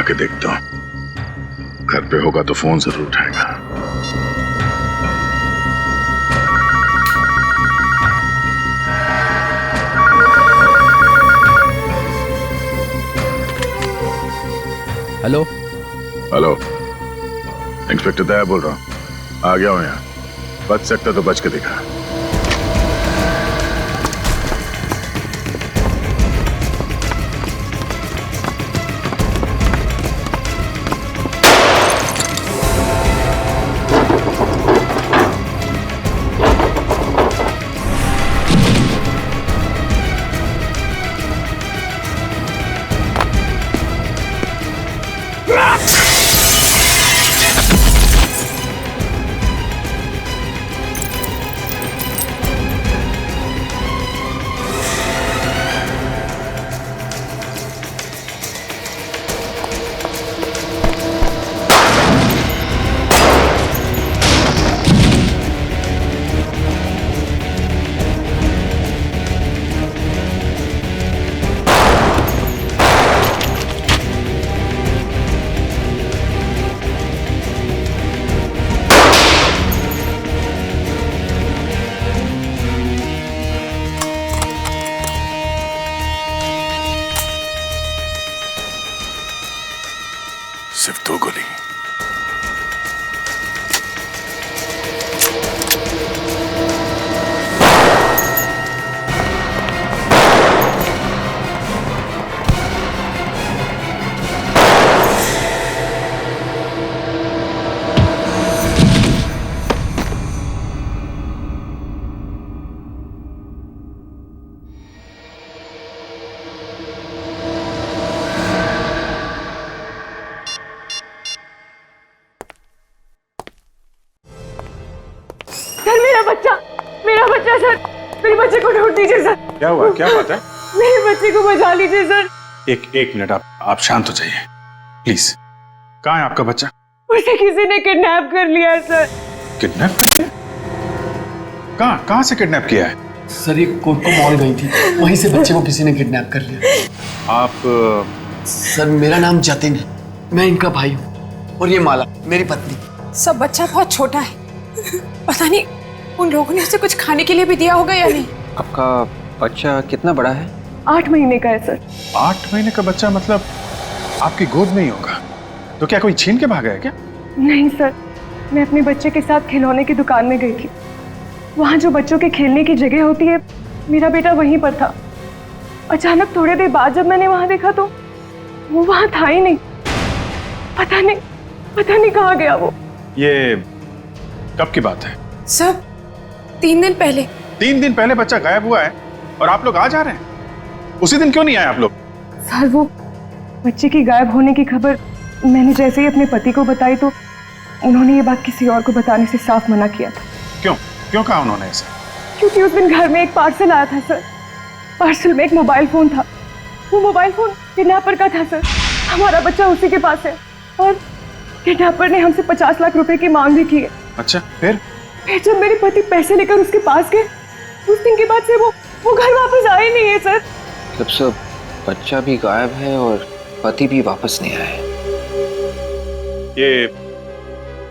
के देखता हूँ, घर पे होगा तो फोन जरूर उठाएगा। हेलो हेलो, इंस्पेक्टर दया बोल रहा हूँ। आ गया हूँ यहाँ। बच सकता तो बच के दिखा। सिर्फ 2 गोली। मेरा बच्चा सर, मेरे बच्चे को ढूंढ दीजिए सर। क्या हुआ? क्या बात है? मेरे बच्चे को बचा लीजिए सर। एक मिनट, आप शांत हो जाइए प्लीज। कहाँ है आपका बच्चा? उसे किसी ने किडनैप कर लिया है सर। किडनैप? कहाँ से किडनैप किया है? सर ये कोटको मॉल गई थी, वहीं से बच्चे को किसी ने किडनैप कर लिया। आप सर मेरा नाम जतिन है, मैं इनका भाई हूँ, और ये माला मेरी पत्नी। सब बच्चा बहुत छोटा है, पता नहीं उन लोगों ने उसे कुछ खाने के लिए भी दिया होगा या नहीं। आपका बच्चा कितना बड़ा है? 8 महीने का है सर। 8 महीने का बच्चा? मतलब आपकी गोद में ही होगा? तो क्या कोई छीन के भागा है क्या? नहीं सर, मैं अपने बच्चे के साथ खिलौने की दुकान में गई थी। वहाँ जो बच्चों के खेलने की जगह होती है, मेरा बेटा वहीं पर था। अचानक थोड़ी देर बाद जब मैंने वहाँ देखा तो वो वहाँ था ही नहीं। पता नहीं कहाँ गया वो। ये कब की बात है? सब 3 दिन पहले। 3 दिन पहले बच्चा गायब हुआ है और आप लोग आ जा रहे हैं? उसी दिन क्यों नहीं आए आप लोग? सर वो बच्चे की गायब होने की खबर मैंने जैसे ही अपने पति को बताई तो उन्होंने ये बात किसी और को बताने से साफ मना किया था। क्यों कहा उन्होंने ऐसा? क्योंकि उस दिन घर में एक पार्सल आया था सर। पार्सल में एक मोबाइल फोन था। वो मोबाइल फोन किडनैपर का था सर। हमारा बच्चा उसी के पास है और किडनैपर ने हमसे 50 लाख रुपए की मांग भी की है। अच्छा, फिर जब मेरे पति पैसे लेकर उसके पास गए, उस दिन के बाद से वो घर वापस आए नहीं है सर। मतलब सब बच्चा भी गायब है और पति भी वापस नहीं आया। ये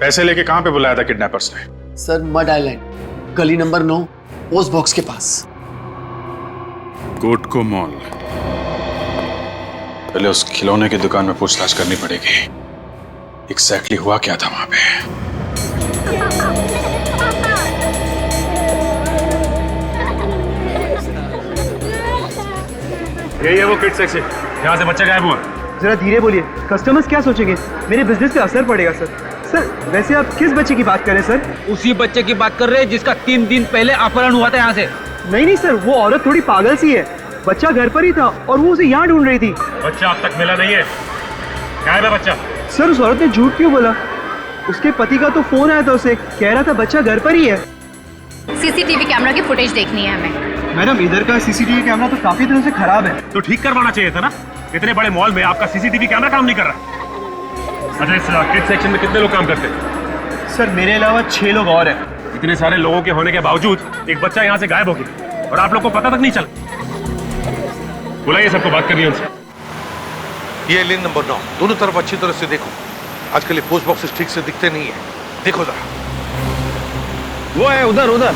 पैसे लेके कहाँ पे बुलाया था किडनैपर्स ने? सर मड आइलैंड, गली नंबर 9, पोस्ट बॉक्स के पास। कोटको मॉल। पहले उस खिलौने की दुकान में पूछताछ करनी पड़ेगी। एग्जैक्टली हुआ क्या था वहां पे? यही है वो किड सेक्शन, यहाँ से बच्चा गायब हुआ। जरा धीरे बोलिए, कस्टमर्स क्या सोचेंगे? मेरे बिजनेस पे असर पड़ेगा सर। सर वैसे आप किस बच्चे की बात कर रहे हैं सर? उसी बच्चे की बात कर रहे हैं जिसका 3 दिन पहले अपहरण हुआ था यहाँ से। नहीं सर, वो औरत थोड़ी पागल सी है। बच्चा घर पर ही था और वो उसे यहाँ ढूंढ रही थी। बच्चा अब तक मिला नहीं है। गायब है बच्चा। सर उस औरत ने झूठ क्यों बोला? उसके पति का तो फोन आया था, उसे कह रहा था बच्चा घर पर ही है। सीसीटीवी कैमरा की फुटेज देखनी है हमें। मैडम इधर का सीसीटीवी कैमरा तो काफी दिनों से खराब है। तो ठीक करवाना चाहिए था ना। इतने बड़े मॉल में आपका सीसीटीवी कैमरा काम नहीं कर रहा। अच्छा, इस किड सेक्शन में कितने लोग काम करते हैं? सर मेरे अलावा 6 लोग और हैं। इतने सारे लोगों के होने के बावजूद एक बच्चा यहाँ से गायब हो गया और आप लोग को पता तक नहीं चला। बुलाइए सबको, बात करनी है उनसे। ये लेन नंबर 9, दोनों तरफ अच्छी तरह से देखो। आजकल ये पोस्ट बॉक्सेस ठीक से दिखते नहीं है, देखो जरा। वो है उधर उधर।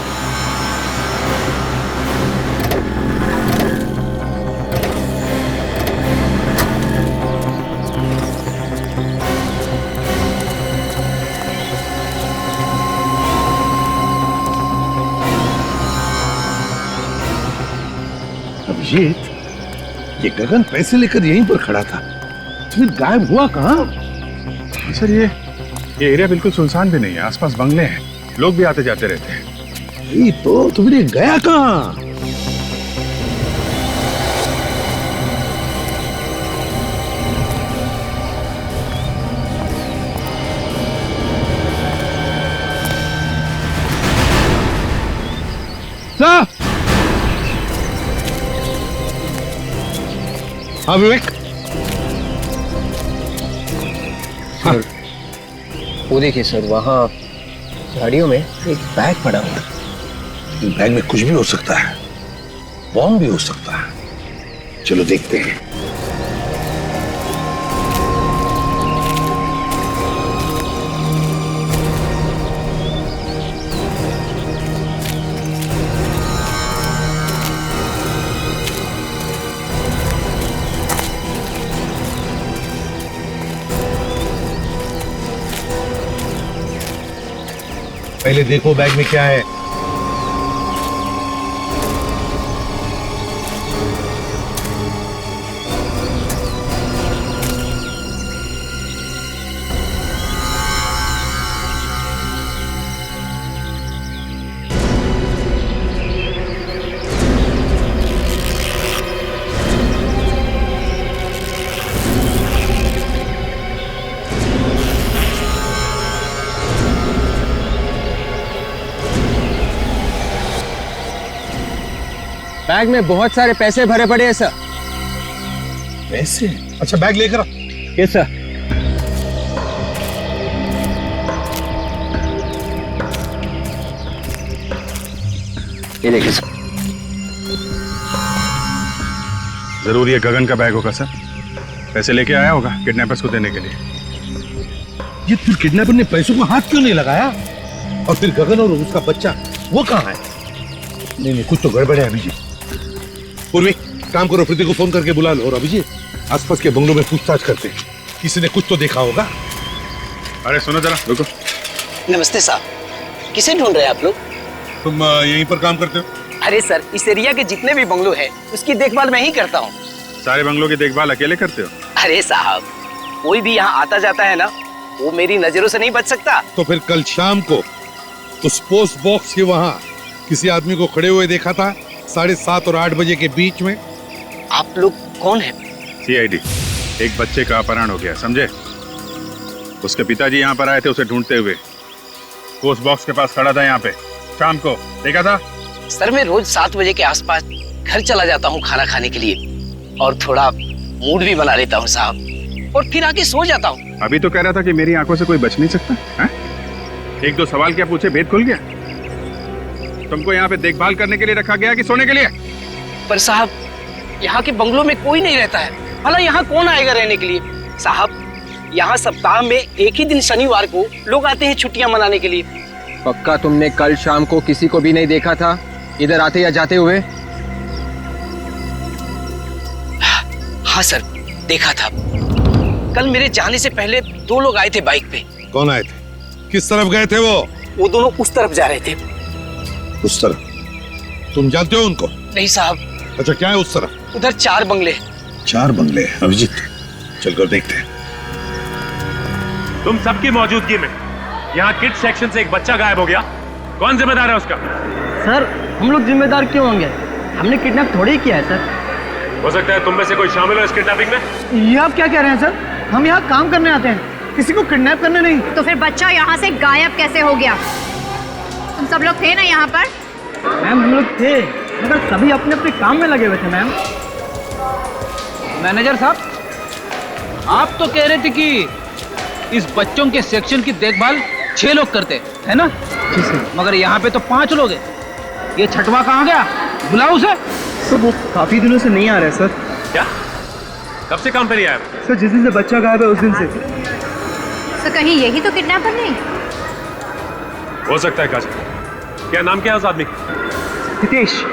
अभिजीत, ये गगन पैसे लेकर यहीं पर खड़ा था, फिर गायब हुआ कहाँ? सर ये एरिया बिल्कुल सुनसान भी नहीं है, आसपास बंगले हैं, लोग भी आते जाते रहते हैं। ये तो तुम्हें गया कहाँ? हाँ विवेक, सर वो देखिए सर, वहाँ गाड़ियों में एक बैग पड़ा हुआ है। बैग में कुछ भी हो सकता है, बॉम्ब भी हो सकता है। चलो देखते हैं। पहले देखो बैग में क्या है। बैग में बहुत सारे पैसे भरे पड़े हैं सर। पैसे? अच्छा बैग लेकर आ। Yes sir. ये देखिए सर। जरूर ये गगन का बैग होगा सर, पैसे लेके आया होगा किडनैपर्स को देने के लिए। ये फिर किडनैपर ने पैसों को हाथ क्यों नहीं लगाया? और फिर गगन और उसका बच्चा वो कहाँ है? नहीं, कुछ तो गड़बड़ है अभिजीत। पूर्वी, काम करो, प्रीति को फोन करके बुला लो। और अभिजीत, आसपास के बंगलों में पूछताछ करते हैं, किसी ने कुछ तो देखा होगा। अरे सुनो जरा, रुको। नमस्ते साहब, किसे ढूंढ रहे हैं आप लोग? तुम यहीं पर काम करते हो? अरे सर, इस एरिया के जितने भी बंगलो हैं, उसकी देखभाल मैं ही करता हूँ। सारे बंगलों की देखभाल अकेले करते हो? अरे साहब, कोई भी यहाँ आता जाता है ना, वो मेरी नजरों से नहीं बच सकता। तो फिर कल शाम को उस पोस्ट बॉक्स के वहाँ किसी आदमी को खड़े हुए देखा था 7:30 और 8 बजे के बीच में। आप लोग कौन है? CID। एक बच्चे का अपहरण हो गया, समझे? उसके पिताजी यहाँ पर आए थे उसे ढूंढते हुए। पोस्ट बॉक्स के पास खड़ा था यहाँ पे, शाम को देखा था? सर, मैं रोज 7 बजे के आसपास घर चला जाता हूँ खाना खाने के लिए, और थोड़ा मूड भी बना लेता हूँ साहब, और फिर आके सो जाता हूँ। अभी तो कह रहा था कि मेरी आंखों से कोई बच नहीं सकता है? एक दो सवाल क्या पूछे, भेद खुल गया? तुमको यहाँ पे देखभाल करने के लिए रखा गया कि सोने के लिए? पर साहब, यहाँ के बंगलों में कोई नहीं रहता है, भला यहाँ कौन आएगा रहने के लिए? साहब, यहाँ सप्ताह में एक ही दिन शनिवार को लोग आते हैं छुट्टियां मनाने के लिए। पक्का तुमने कल शाम को किसी को भी नहीं देखा था इधर आते या जाते हुए? हाँ सर, देखा था। कल मेरे जाने से पहले 2 लोग आए थे बाइक पे। कौन आए थे? किस तरफ गए थे वो? वो दोनों उस तरफ जा रहे थे। उस तरफ? तुम जानते हो उनको? नहीं साहब। अच्छा, क्या है उस तरफ? उधर 4 बंगले। 4 बंगले? अभिजीत, चलकर देखते हैं। तुम सबकी मौजूदगी में यहाँ किड सेक्शन से एक बच्चा गायब हो गया, कौन जिम्मेदार है उसका? सर, हम लोग जिम्मेदार क्यों होंगे? हमने किडनैप थोड़ी किया है सर। हो सकता है तुम में से कोई शामिल हो इस किडनैपिंग में। ये आप क्या कह रहे हैं सर? हम यहाँ काम करने आते हैं, किसी को किडनैप करने नहीं। तो फिर बच्चा यहाँ से गायब कैसे हो गया? तुम सब लोग थे ना यहाँ पर? मैम, हम लोग थे, मगर सभी अपने अपने काम में लगे हुए थे मैम। मैनेजर साहब, आप तो कह रहे थे कि इस बच्चों के सेक्शन की देखभाल 6 लोग करते है ना? जी सर। मगर यहाँ पे तो 5 लोग हैं। ये छठवा कहाँ गया? बुलाओ उसे। तो वो काफी दिनों से नहीं आ रहे सर। क्या? कब से काम पे नहीं आया? सर जिस दिन से बच्चा गायब है उस दिन से। तो कहीं यही तो किडनैपर नहीं? हो सकता है काजल। क्या नाम क्या है उस आदमी का? हितेश।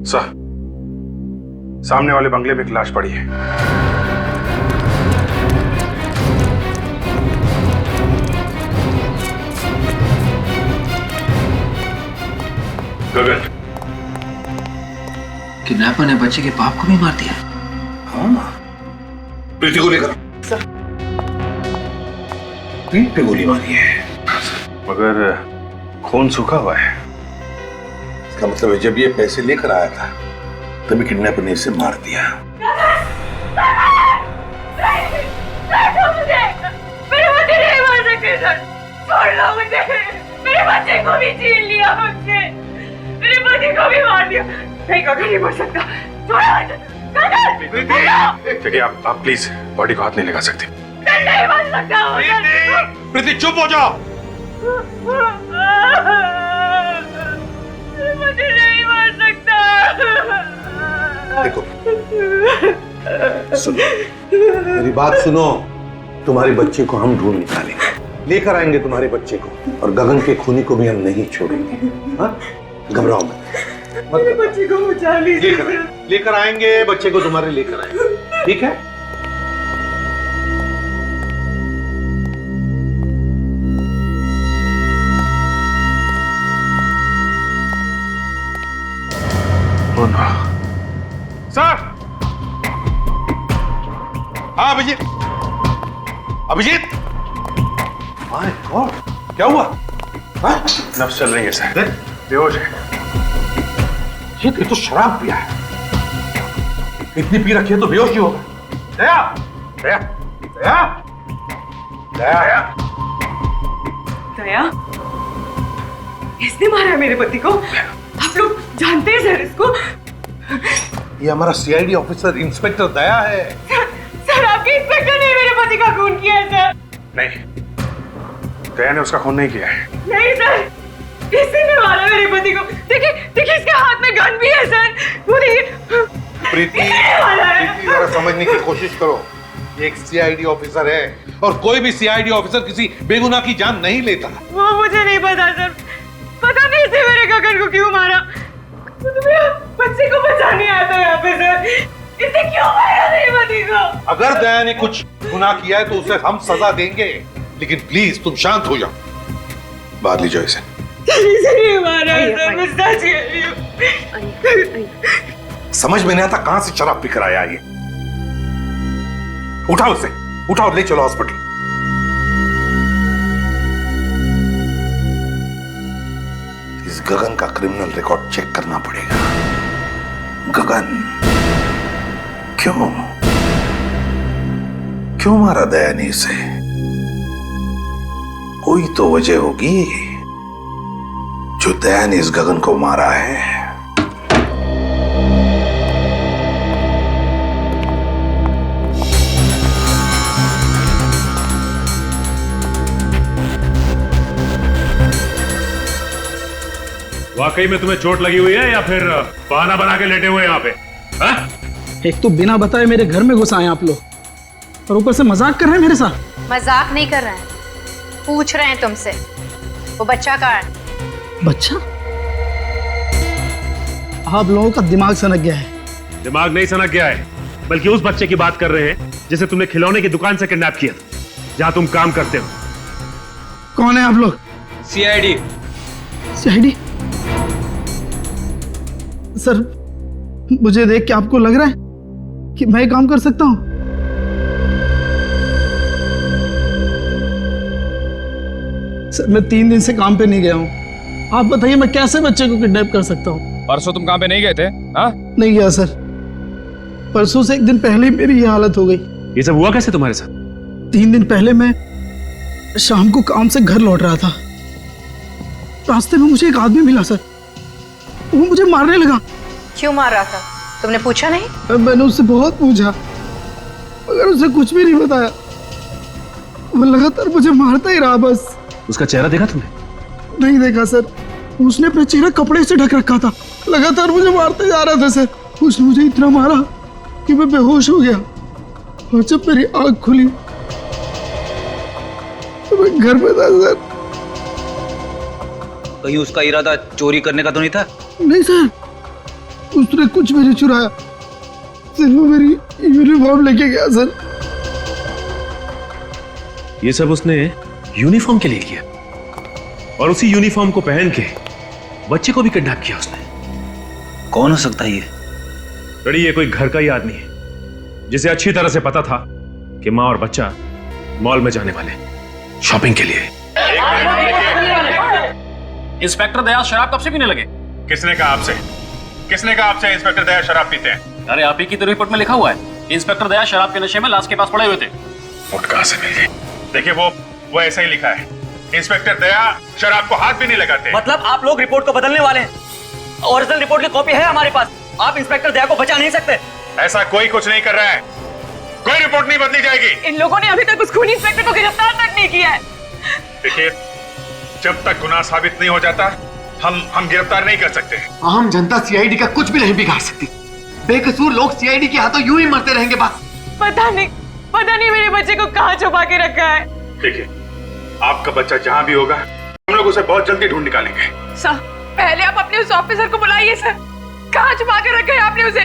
सर, सामने वाले बंगले में एक लाश पड़ी है। गगन, किडनैपर ने बच्चे के बाप को भी मार दिया। हाँ, प्रीति को लेकर सर पीठ पे गोली मारी है, मगर खून सूखा हुआ है। इसका मतलब है जब ये पैसे लेकर आया था तभी किडनैपर ने इसे मार दिया। मेरे बच्चे नहीं मार सकते सर, छोड़ लो मुझे। मेरे बच्चे को भी छीन लिया मुझसे, मेरे पति को भी मार दिया। नहीं गगन नहीं मर सकता, देखिए आप प्लीज बॉडी को हाथ नहीं लगा सकते। नहीं मर सकता। प्रीति चुप हो जाओ। मुझे नहीं मार सकता। देखो सुनो, मेरी बात सुनो। तुम्हारे बच्चे को हम ढूंढ निकालेंगे, लेकर आएंगे तुम्हारे बच्चे को, और गगन के खूनी को भी हम नहीं छोड़ेंगे। हाँ, घबराओ मत। मेरे बच्चे को बचा लीजिए। लेकर आएंगे बच्चे को, तुम्हारे लेकर आएंगे, ठीक है? सर, हाँ अभिजीत। अभिजीत, माय गॉड, क्या हुआ? हाँ? नब्ज चल रही है सर, बेहोश है। ये तो शराब पिया है, इतनी पी रखी है तो बेहोश ही होगा। दया, दया, दया, दया, दया, इसने मारा है मेरे पति को? आप लोग जानते हैं सर इसको? ये हमारा सीआईडी ऑफिसर इंस्पेक्टर दया है। सर आपके इंस्पेक्टर ने मेरे पति का खून किया है सर। नहीं, दया ने उसका खून नहीं किया है। नहीं सर, इसी ने मारा मेरे पति को। देखिए देखिए, इसके हाथ में गन भी है सर, वो देखिए। प्रीति, जरा समझने की कोशिश करो। ये एक सीआईडी ऑफिसर है, और कोई भी सीआईडी ऑफिसर किसी बेगुनाह की जान नहीं लेता। वो मुझे नहीं पता सर, पता नहीं इसे मेरे गगन को क्यों मारा। तो मेरे बच्चे को बचाने आया था यहाँ पे सर, इसे क्यों मारा मेरे पति को? अगर दया ने कुछ गुनाह किया है तो उसे हम सजा देंगे, लेकिन प्लीज तुम शांत हो जाओ। बाहर ले जाओ इसे। इसे नहीं मारा है सर, मैं सच कह रही हूँ। समझ में नहीं आता कहां से शराब पीकर आया ये। उठाओ उसे, उठाओ, ले चलो हॉस्पिटल। इस गगन का क्रिमिनल रिकॉर्ड चेक करना पड़ेगा। गगन क्यों मारा दया ने इसे? कोई तो वजह होगी जो दया ने इस गगन को मारा है। वाकई में तुम्हें चोट लगी हुई है या फिर बहाना बना के लेटे हुए यहाँ पे? हाँ? एक तो बिना बताए मेरे घर में घुस आए आप लोग और ऊपर से मजाक कर रहे हैं मेरे साथ। मजाक नहीं कर रहे हैं, पूछ रहे हैं तुमसे वो बच्चा कहाँ है? बच्चा? आप लोगों का दिमाग सनक गया है। दिमाग नहीं सनक गया है, बल्कि उस बच्चे की बात कर रहे हैं जिसे तुमने खिलौने की दुकान से किडनैप किया था, जहां तुम काम करते हो। कौन है आप लोग? सीआईडी। सीआईडी? सर, मुझे देख के आपको लग रहा है कि मैं काम कर सकता हूं? सर, मैं 3 दिन से काम पे नहीं गया हूं। आप बताइए मैं कैसे बच्चे को किडनैप कर सकता हूं? परसों तुम काम पे नहीं गए थे? हाँ? नहीं गया सर। परसों से 1 दिन पहले ही मेरी ये हालत हो गई। ये सब हुआ कैसे तुम्हारे साथ? 3 दिन पहले मैं शाम को काम से घर लौट रहा था। रास्ते में मुझे एक आदमी मिला सर, वो मुझे मारने लगा। क्यों मार रहा था? तुमने पूछा नहीं? मैंने उससे बहुत पूछा मगर उसने कुछ भी नहीं बताया। वो लगातार मुझे मारता ही रहा बस। उसका चेहरा देखा तुमने? नहीं देखा सर, उसने अपना चेहरा कपड़े से ढक रखा था। लगातार मुझे मारते जा रहा था सर। उसने मुझे इतना मारा कि मैं बेहोश हो गया और जब मेरी आंख खुली तो मैं घर में था सर। कहीं उसका इरादा चोरी करने का तो नहीं था? नहीं सर, उसने कुछ भी नहीं चुराया, सिर्फ वो मेरी यूनिफॉर्म लेके गया सर। ये सब उसने यूनिफॉर्म के लिए किया और उसी यूनिफॉर्म को पहन के बच्चे को भी किडनैप किया उसने। कौन हो सकता है ये? लड़ी, ये कोई घर का ही आदमी है जिसे अच्छी तरह से पता था कि माँ और बच्चा मॉल में जाने वाले शॉपिंग के लिए। इंस्पेक्टर दया शराब कब से पीने लगे? किसने कहा आपसे? किसने कहा आपसे इंस्पेक्टर दया शराब पीते हैं? अरे आप ही की तो रिपोर्ट में लिखा हुआ है, इंस्पेक्टर दया शराब के नशे में लाश के पास पड़े हुए थे। रिपोर्ट कहां से मिल गई? देखिए वो ऐसा ही लिखा है, इंस्पेक्टर दया शराब को हाथ भी नहीं लगाते। मतलब आप लोग रिपोर्ट को बदलने वाले हैं? ओरिजिनल रिपोर्ट की कॉपी है हमारे पास, आप इंस्पेक्टर दया को बचा नहीं सकते। ऐसा कोई कुछ नहीं कर रहा है, कोई रिपोर्ट नहीं बदली जाएगी। इन लोगों ने अभी तक उस खूनी इंस्पेक्टर को गिरफ्तार तक नहीं किया है। देखिए, जब तक गुनाह साबित नहीं हो जाता हम गिरफ्तार नहीं कर सकते। आम जनता सीआईडी का कुछ भी नहीं बिगाड़ सकती। बेकसूर लोग सीआईडी के हाथों यूं ही मरते रहेंगे बस। पता नहीं मेरे बच्चे को कहाँ छुपा के रखा है। देखिए, आपका बच्चा जहां भी होगा हम लोग उसे बहुत जल्दी ढूंढ निकालेंगे। सर, पहले आप अपने उस ऑफिसर को बुलाइए सर। कहाँ छुपा के रखा है आपने उसे?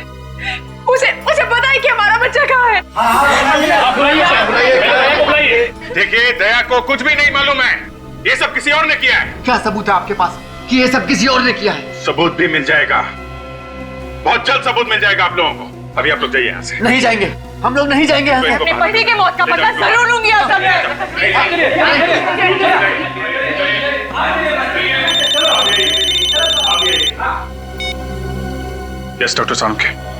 उसे बताइए कि हमारा बच्चा कहाँ है। देखिए, दया को कुछ भी नहीं मालूम है, ये सब किसी और ने किया है। क्या सबूत है आपके पास कि ये सब किसी और ने किया है? सबूत भी मिल जाएगा, बहुत जल्द सबूत मिल जाएगा आप लोगों को। अभी आप लोग जाइए यहाँ से। नहीं जाएंगे, हम लोग नहीं जाएंगे यहाँ से। अपने पति की मौत का पता जरूर लूंगी आप सब। Yes doctor Salunkhe.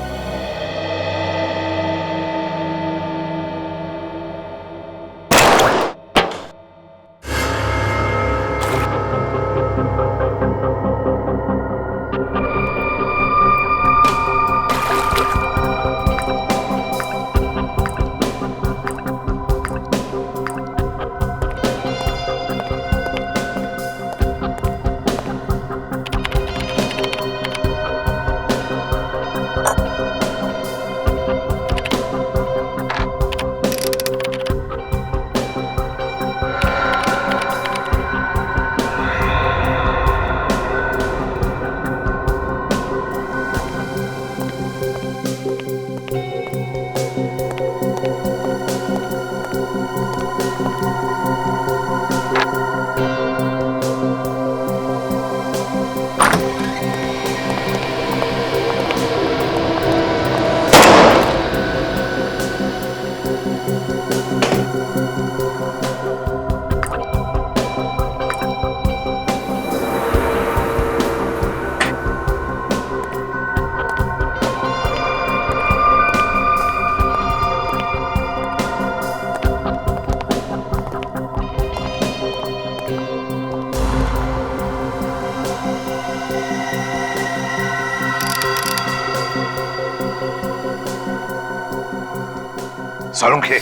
सालुंखे,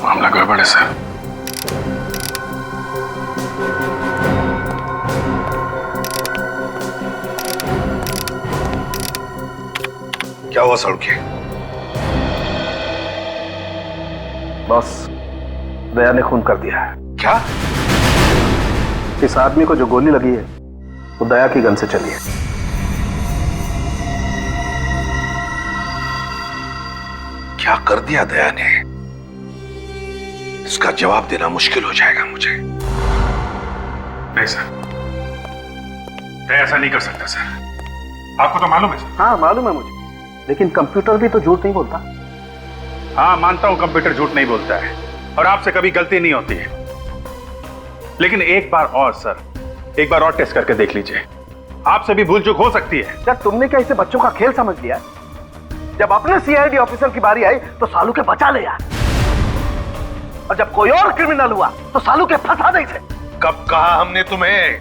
मामला गड़बड़ है सर। क्या हुआ सड़के? बॉस, दया ने खून कर दिया है। क्या? इस आदमी को जो गोली लगी है वो दया की गन से चली है। क्या कर दिया दया ने? इसका जवाब देना मुश्किल हो जाएगा मुझे। नहीं सर, मैं ऐसा नहीं कर सकता सर। आपको तो मालूम है सर। हाँ मालूम है मुझे, लेकिन कंप्यूटर भी तो झूठ नहीं बोलता। हाँ मानता हूं कंप्यूटर झूठ नहीं बोलता है और आपसे कभी गलती नहीं होती है, लेकिन एक बार और सर, एक बार और टेस्ट करके देख लीजिए, आपसे भी भूल चूक हो सकती है। क्या तुमने क्या इसे बच्चों का खेल समझ लिया? जब अपने सीआईडी ऑफिसर की बारी आई तो सालू के बचा ले यार, और जब कोई और क्रिमिनल हुआ तो सालू के फंसा दे थे। कब कहा हमने तुम्हें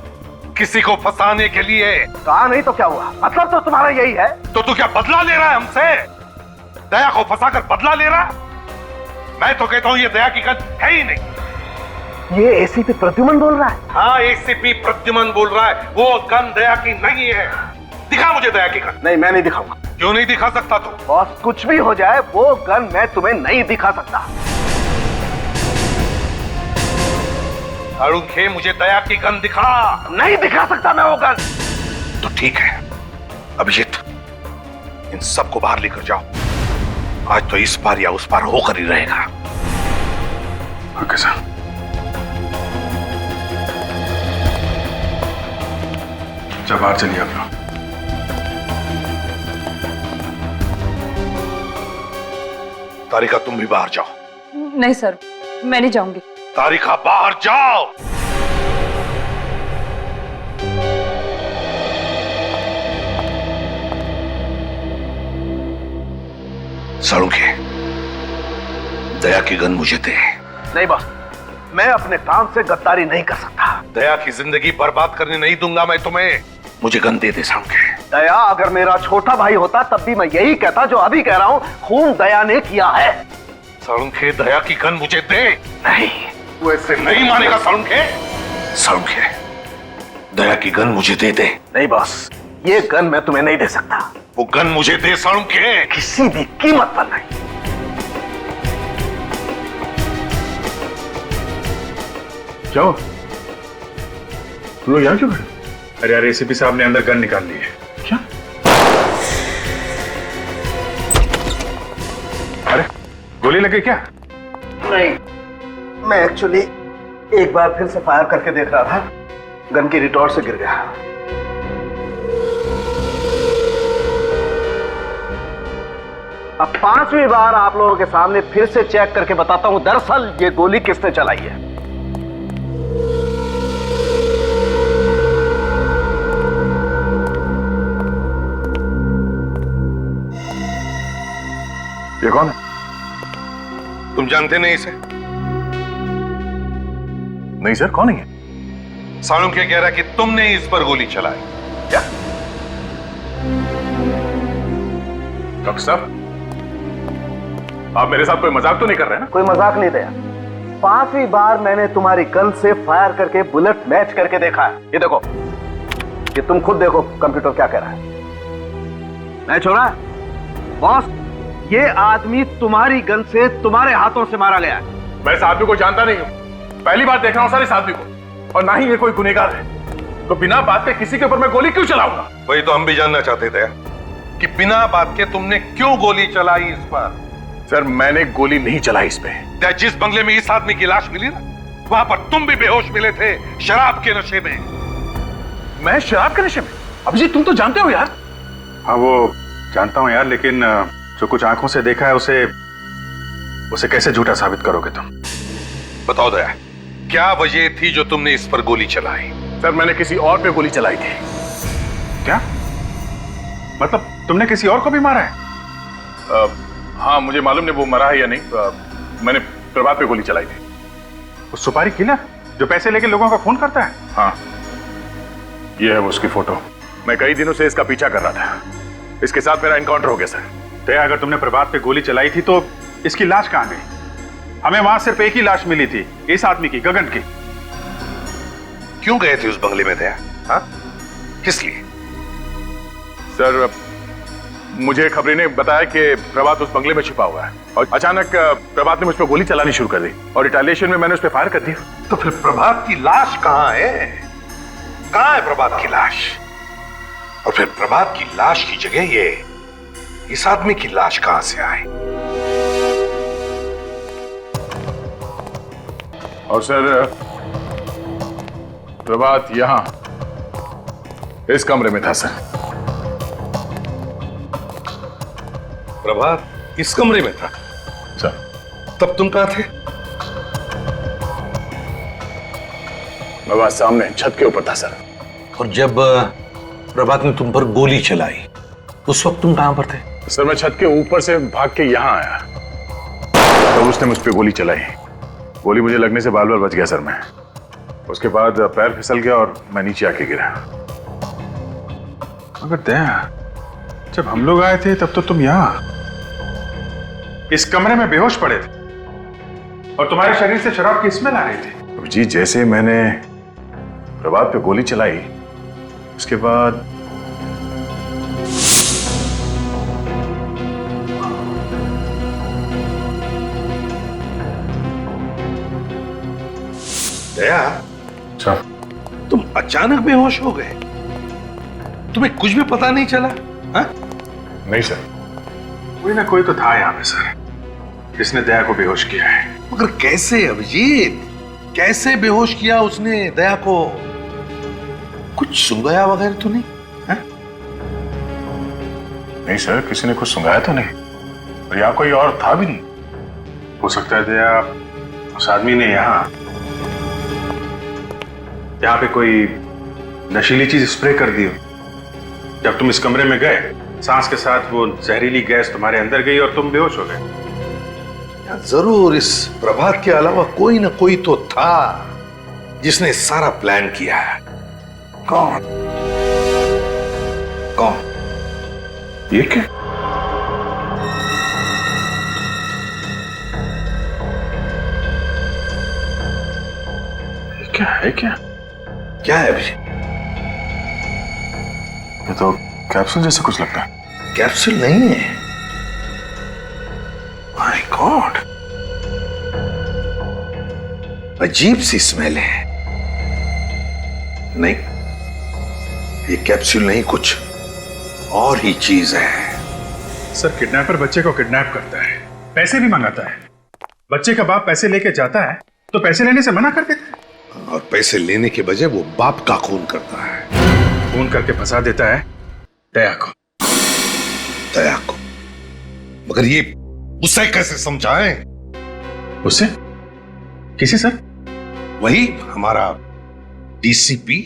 किसी को फंसाने के लिए? कहा नहीं तो क्या हुआ? मतलब तो तुम्हारा यही है। तो तू क्या बदला ले रहा है हमसे? दया को फंसाकर बदला ले रहा? मैं तो कहता हूं ये दया की गन है ही नहीं। ये एसीपी प्रद्युमन बोल रहा है। हाँ एसीपी प्रद्युमन बोल रहा है, वो गन दया की नहीं है। दिखा मुझे दया की गन। नहीं मैं नहीं दिखाऊंगा। क्यों नहीं दिखा सकता तू? बॉस कुछ भी हो जाए वो गन मैं तुम्हें नहीं दिखा सकता। अरुण मुझे दया की गन दिखा। नहीं दिखा सकता मैं वो गन। तो ठीक है अभिजीत, इन सबको बाहर लेकर जाओ। आज तो इस पार या उस पार होकर ही रहेगा। Okay sir. जब बाहर चलिए आप लोग। तारिका तुम भी बाहर जाओ। नहीं सर, मैं नहीं जाऊंगी। तारिका बाहर जाओ। सड़ूंगे, दया की गन मुझे दे। नहीं बॉस, मैं अपने काम से गद्दारी नहीं कर सकता। दया की जिंदगी बर्बाद करने नहीं दूंगा मैं तुम्हें। मुझे गन दे दे सड़ूंगे। दया अगर मेरा छोटा भाई होता तब भी मैं यही कहता जो अभी कह रहा हूं, खून दया ने किया है। सड़ूंगे, दया की गन मुझे दे। नहीं, तू ऐसे नहीं मानेगा सड़ूंगे। सड़ूंगे, दया की गन मुझे दे दे। नहीं बॉस, ये गन मैं तुम्हें नहीं दे सकता। वो गन मुझे दे सड़ूंगे। किसी भी कीमत पर नहीं। क्या हो? तुम लोग यहाँ क्यों खड़े? अरे यार एसीपी साहब ने अंदर गन निकाल ली है। क्या? अरे गोली लगी क्या? नहीं, मैं एक्चुअली एक बार फिर से फायर करके देख रहा था, गन की रिटॉर्ट से गिर गया। अब 5वीं बार आप लोगों के सामने फिर से चेक करके बताता हूं, दरअसल ये गोली किसने चलाई है। ये कौन है? तुम जानते नहीं इसे? नहीं सर, कौन है? सालू क्या कह रहा है कि तुमने इस पर गोली चलाई। क्या? डॉक्टर साहब, आप मेरे साथ कोई मजाक तो नहीं कर रहे ना? कोई मजाक नहीं दया। 5वीं बार मैंने तुम्हारी गन से फायर करके बुलेट मैच करके देखा है। ये देखो, ये तुम खुद देखो कंप्यूटर क्या कह रहा है। मैच हो रहा है बॉस। ये आदमी तुम्हारी गन से तुम्हारे हाथों से मारा गया है। मैं इस आदमी को जानता नहीं हूं, पहली बार देख रहा हूं सर इस आदमी को, और ना ही ये कोई गुनहगार है, तो बिना बात के किसी के ऊपर मैं गोली क्यों चलाऊंगा? वही तो हम भी जानना चाहते थे कि बिना बात के तुमने क्यों गोली चलाई इस पर। सर मैंने गोली नहीं चलाई इस पे। जिस बंगले में इस आदमी की लाश मिली ना, वहां पर तुम भी बेहोश मिले थे, शराब के नशे में। मैं शराब के नशे में? अभिजीत तुम तो जानते हो यार। हाँ वो जानता हूं यार, लेकिन जो कुछ आंखों से देखा है उसे कैसे झूठा साबित करोगे तुम? बताओ दया, क्या वजह थी जो तुमने इस पर गोली चलाई? सर मैंने किसी और पे गोली चलाई थी। क्या मतलब तुमने किसी और को भी मारा है? हाँ मुझे मालूम नहीं वो मरा है या नहीं। मैंने प्रभात पे गोली चलाई थी। वो सुपारी किलर जो पैसे लेके लोगों का खून करता है? हाँ ये है वो उसकी फोटो। मैं कई दिनों से इसका पीछा कर रहा था, इसके साथ मेरा एनकाउंटर हो गया सर। दया अगर तुमने प्रभात पे गोली चलाई थी तो इसकी लाश कहां गई? हमें वहां सिर्फ एक ही लाश मिली थी, इस आदमी की, गगन की। क्यों गए थे उस बंगले में दया? हाँ किस लिए? सर मुझे खबरी ने बताया कि प्रभात उस बंगले में छिपा हुआ है और अचानक प्रभात ने मुझ पर गोली चलानी शुरू कर दी और रिटेलिएशन में मैंने उस पर फायर कर दिया। तो फिर प्रभात की लाश कहाँ है? कहाँ है प्रभात की लाश? और फिर प्रभात की लाश की जगह ये इस आदमी की लाश कहां से आई? और सर प्रभात यहां इस कमरे में था सर। प्रभात इस कमरे में था सर। तब तुम कहां थे? प्रभात सामने छत के ऊपर था सर। और जब प्रभात ने तुम पर गोली चलाई उस वक्त तुम कहां पर थे? सर मैं छत के ऊपर से भाग के यहां आया तो उसने मुझ पे गोली चलाई। गोली मुझे लगने से बाल बाल बच गया सर मैं। उसके बाद पैर फिसल गया और मैं नीचे आके गिरा। मगर दया, जब हम लोग आए थे तब तो तुम यहां इस कमरे में बेहोश पड़े थे और तुम्हारे शरीर से शराब की स्मेल आ रही थी। जी जैसे मैंने प्रभात पे गोली चलाई उसके बाद दया, तुम अचानक बेहोश हो गए? तुम्हें कुछ भी पता नहीं चला? हा? नहीं सर, कोई ना कोई तो था यहाँ पे सर जिसने दया को बेहोश किया है। मगर कैसे अभिजीत? कैसे बेहोश किया उसने दया को? कुछ सुंघाया वगैरह तो नहीं? हा? नहीं सर, किसी ने कुछ सुंघाया तो नहीं और यहाँ कोई और था भी नहीं। हो सकता है दया उस आदमी ने यहाँ पे कोई नशीली चीज स्प्रे कर दी हो। जब तुम इस कमरे में गए सांस के साथ वो जहरीली गैस तुम्हारे अंदर गई और तुम बेहोश हो गए। जरूर इस प्रभात के अलावा कोई ना कोई तो था जिसने सारा प्लान किया है। कौन? कौन? ये क्या? ये क्या है? क्या है अभी? ये तो कैप्सूल जैसा कुछ लगता है। कैप्सूल नहीं है। माय गॉड, अजीब सी स्मेल है। नहीं, ये कैप्सूल नहीं, कुछ और ही चीज है। सर किडनैपर बच्चे को किडनैप करता है, पैसे भी मंगाता है। बच्चे का बाप पैसे लेके जाता है तो पैसे लेने से मना कर देता है और पैसे लेने के बजाय वो बाप का खून करता है। खून करके फंसा देता है दया को। दया को? मगर ये उसे कैसे समझाएं? उसे? किसे सर? वही हमारा डीसीपी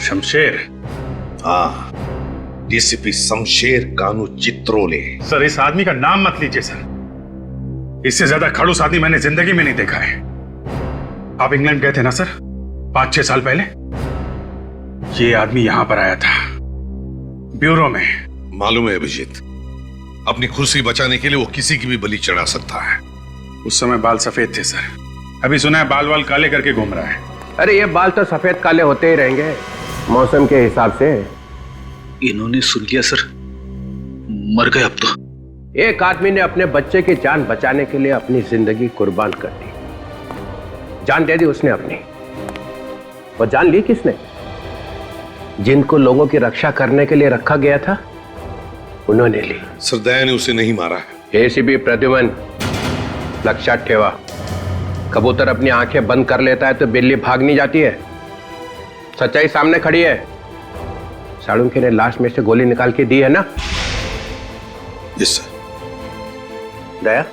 शमशेर। हाँ, डीसीपी शमशेर कानू चित्रोले। सर इस आदमी का नाम मत लीजिए सर, इससे ज्यादा खड़ूस आदमी मैंने जिंदगी में नहीं देखा है। आप इंग्लैंड गए थे ना सर 5-6 साल पहले? ये आदमी यहां पर आया था ब्यूरो में। मालूम है अभिजीत, अपनी कुर्सी बचाने के लिए वो किसी की भी बलि चढ़ा सकता है। उस समय बाल सफेद थे सर, अभी सुना है बाल वाल काले करके घूम रहा है। अरे ये बाल तो सफेद काले होते ही रहेंगे मौसम के हिसाब से। इन्होंने सुन लिया सर, मर गए अब तो। एक आदमी ने अपने बच्चे की जान बचाने के लिए अपनी जिंदगी कुर्बान कर दी। जान दे दी उसने अपनी। वो जान ली किसने? जिनको लोगों की रक्षा करने के लिए रखा गया था उन्होंने ली। सर दया ने उसे नहीं मारा है। एसीपी प्रद्युमन, लक्षात ठेवा, कबूतर अपनी आंखें बंद कर लेता है तो बिल्ली भाग नहीं जाती है। सच्चाई सामने खड़ी है। साळुंखे ने लाश में से गोली निकाल के दी है ना? Yes sir. दया,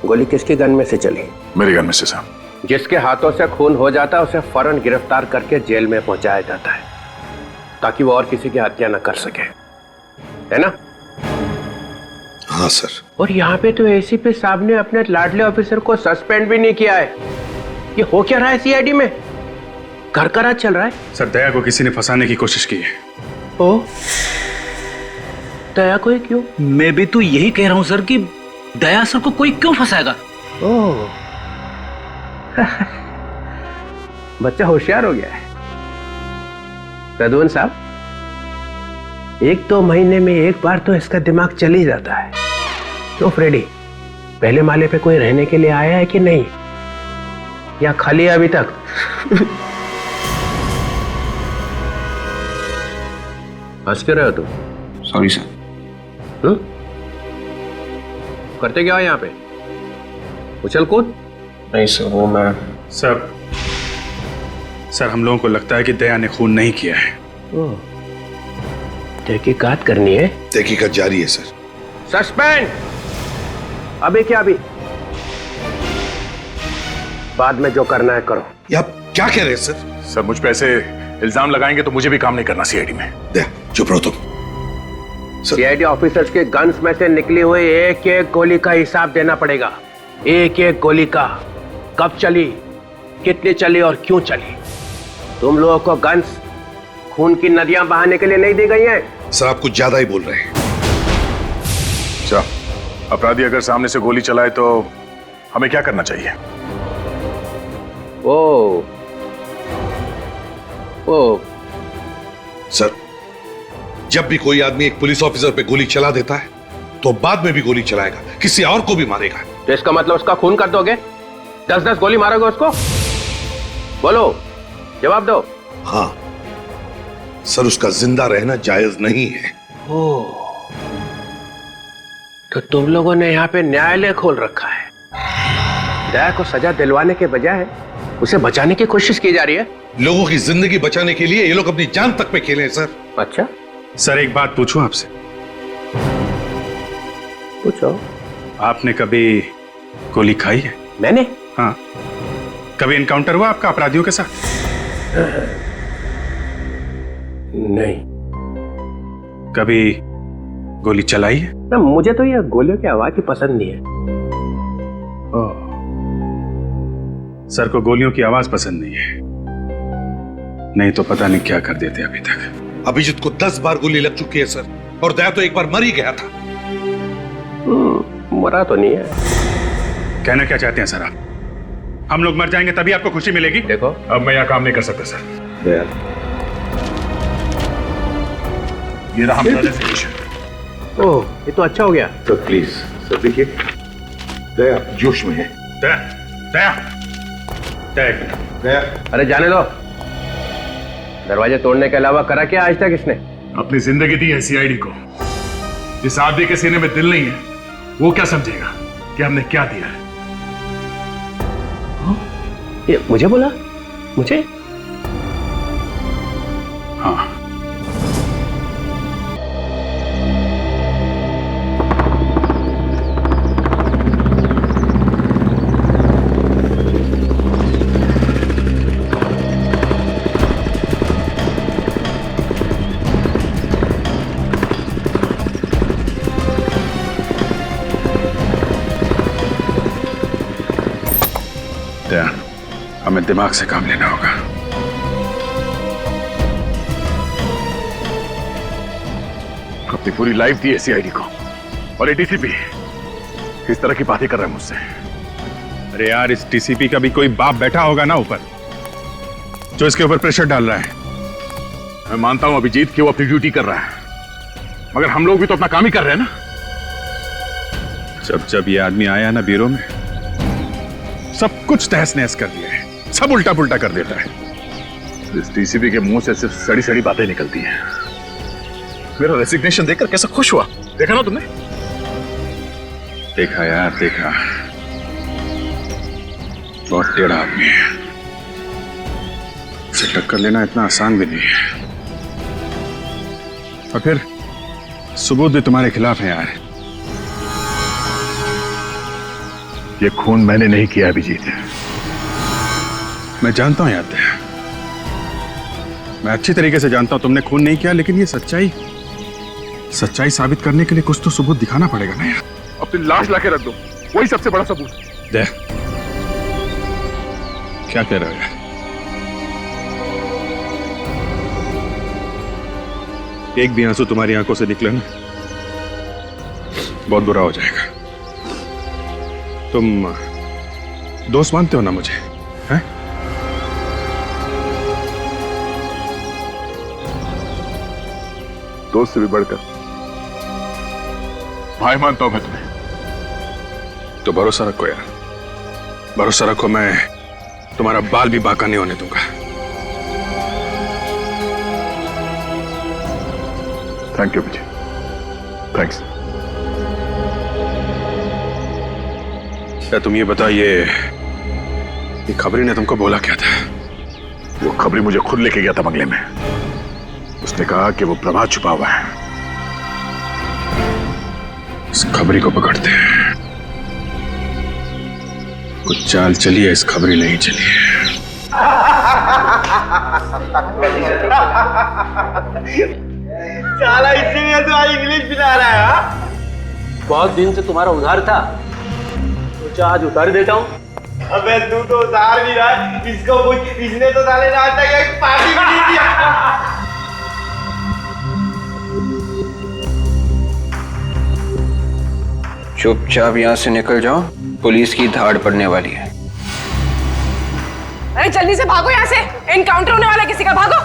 गोली किसकी गन में से चली? मेरी गन में से सर। जिसके हाथों से खून हो जाता है उसे फौरन गिरफ्तार करके जेल में पहुंचाया जाता है ताकि वो और किसी की हत्या न कर सके, है ना? हाँ सर। और यहाँ पे तो एसीपी साहब ने अपने लाडले ऑफिसर को सस्पेंड भी नहीं किया है। ये हो क्या रहा है सीआईडी में? घर का राज चल रहा है। सर दया को किसी ने फंसाने की कोशिश की है। ओ, दया को क्यों? मैं भी तो यही कह रहा हूं सर कि दया सर को कोई क्यों फंसाएगा? ओह बच्चा होशियार हो गया है। प्रद्युमन साहब, एक दो महीने में एक बार तो इसका दिमाग चल ही जाता है। तो फ्रेडी, पहले माले पे कोई रहने के लिए आया है कि नहीं, या खाली है अभी तक? हंस क्यों रहे हो तुम? Sorry sir. करते क्या हो यहाँ पे? उछल कूद? नहीं सर, वो मैं सर हम लोगों को लगता है कि दया ने खून नहीं किया है। तहकीकात करनी है? तहकीकात जारी है सर। सस्पेंड। अभी क्या अभी? बाद में जो करना है करो। ये आप क्या कह रहे हैं सर? सर मुझ पे ऐसे इल्जाम लगाएंगे तो मुझे भी काम नहीं करना सीआईडी में। दया चुप रहो तुम। सीआईडी ऑफिसर्स के गन्स में से निकली हुई एक एक गोली का हिसाब देना पड़ेगा। एक एक गोली का, कब चली, कितनी चली और क्यों चली। तुम लोगों को गन्स खून की नदियां बहाने के लिए नहीं दी गई हैं। सर आप कुछ ज्यादा ही बोल रहे हैं। अच्छा, अपराधी अगर सामने से गोली चलाए तो हमें क्या करना चाहिए? ओ सर, जब भी कोई आदमी एक पुलिस ऑफिसर पे गोली चला देता है तो बाद में भी गोली चलाएगा, किसी और को भी मारेगा। तो इसका मतलब उसका खून कर दोगे? 10-10 गोली मारोगे उसको? बोलो, जवाब दो। हाँ सर, उसका जिंदा रहना जायज नहीं है। तो तुम लोगों ने यहाँ पे न्यायालय खोल रखा है। दया को सजा दिलवाने के बजाय उसे बचाने की कोशिश की जा रही है। लोगों की जिंदगी बचाने के लिए ये लोग अपनी जान तक पे खेले हैं सर। अच्छा सर एक बात पूछूं आपसे? पूछो। आपने कभी गोली खाई है? मैंने? हाँ। कभी एनकाउंटर हुआ आपका अपराधियों के साथ? नहीं। कभी गोली चलाई है? ना, मुझे तो ये गोलियों की आवाज ही पसंद नहीं है। सर को गोलियों की आवाज पसंद नहीं है, नहीं तो पता नहीं क्या कर देते अभी तक। अभिजीत को 10 बार गोली लग चुकी है सर, और दया तो एक बार मर ही गया था। मरा तो नहीं है। कहना क्या चाहते हैं सर आप? हम लोग मर जाएंगे तभी आपको खुशी मिलेगी? देखो, अब मैं यहाँ काम नहीं कर सकता सर। दया, ये रहा हमारा रेजिग्नेशन। ओह, ये तो अच्छा हो गया। तो प्लीज सर देखिए, दया जोश में है। दया, दया, दया। अरे जाने दो। दरवाजे तोड़ने के अलावा करा क्या आज तक इसने? अपनी जिंदगी दी है सीआईडी को। जिस आदमी के सीने में दिल नहीं है वो क्या समझेगा कि हमने क्या दिया है? ये मुझे बोला? मुझे? हाँ। हमें दिमाग से काम लेना होगा। अपनी पूरी लाइफ दी है सीआईडी को, और ये डीसीपी किस तरह की बातें कर रहा है मुझसे। अरे यार, इस डीसीपी का भी कोई बाप बैठा होगा ना ऊपर, जो इसके ऊपर प्रेशर डाल रहा है। मैं मानता हूं अभिजीत कि वो अपनी ड्यूटी कर रहा है, मगर हम लोग भी तो अपना काम ही कर रहे हैं ना। जब जब ये आदमी आया ना ब्यूरो में, सब कुछ तहस नहस कर दिया है, सब उल्टा पुल्टा कर देता है। इस डीसीपी के मुंह से सिर्फ सड़ी सड़ी बातें निकलती हैं। मेरा रेजिग्नेशन देखकर कैसा खुश हुआ, देखा ना तुमने? देखा यार, देखा। बहुत टेढ़ा आदमी है, उसे टक्कर लेना इतना आसान भी नहीं है। और फिर सबूत भी तुम्हारे खिलाफ है यार। ये खून मैंने नहीं किया अभिजीत। मैं जानता हूं यार, मैं अच्छी तरीके से जानता हूं तुमने खून नहीं किया, लेकिन ये सच्चाई साबित करने के लिए कुछ तो सबूत दिखाना पड़ेगा ना यार। अपनी लाश लाके रख दो, वही सबसे बड़ा सबूत। दे, क्या कह रहे हो यार? एक भी आंसू तुम्हारी आंखों से निकले ना, बहुत बुरा हो जाएगा। तुम दोस्त मानते हो ना मुझे, हैं? दोस्त से भी बढ़कर भाई मानता हूं मैं तुम्हें। तो भरोसा रखो यार, भरोसा रखो, मैं तुम्हारा बाल भी बांका नहीं होने दूंगा। Thank you Vijay, thanks. क्या तुम ये बताइए, ये खबरी ने तुमको बोला क्या था? वो खबरी मुझे खुद लेके गया था बंगले में। उसने कहा कि वो प्रभात छुपा हुआ है। इस खबरी को पकड़ते हैं। कुछ चाल चलिए, इस खबरी नहीं चलिए। साला इसीलिए तो आज इंग्लिश पिला रहा है। हाँ? बहुत दिन से तुम्हारा उधार था, सोचा आज उतार देता हूँ। अबे तू तो उधार भी रहा है, इसको कुछ, इसने तो साले ने आज तक एक पार्टी भी नहीं दिया। चुपचाप यहाँ से निकल जाओ, पुलिस की धाड़ पड़ने वाली है। अरे जल्दी से भागो यहाँ से, एनकाउंटर होने वाला है किसी का, भागो।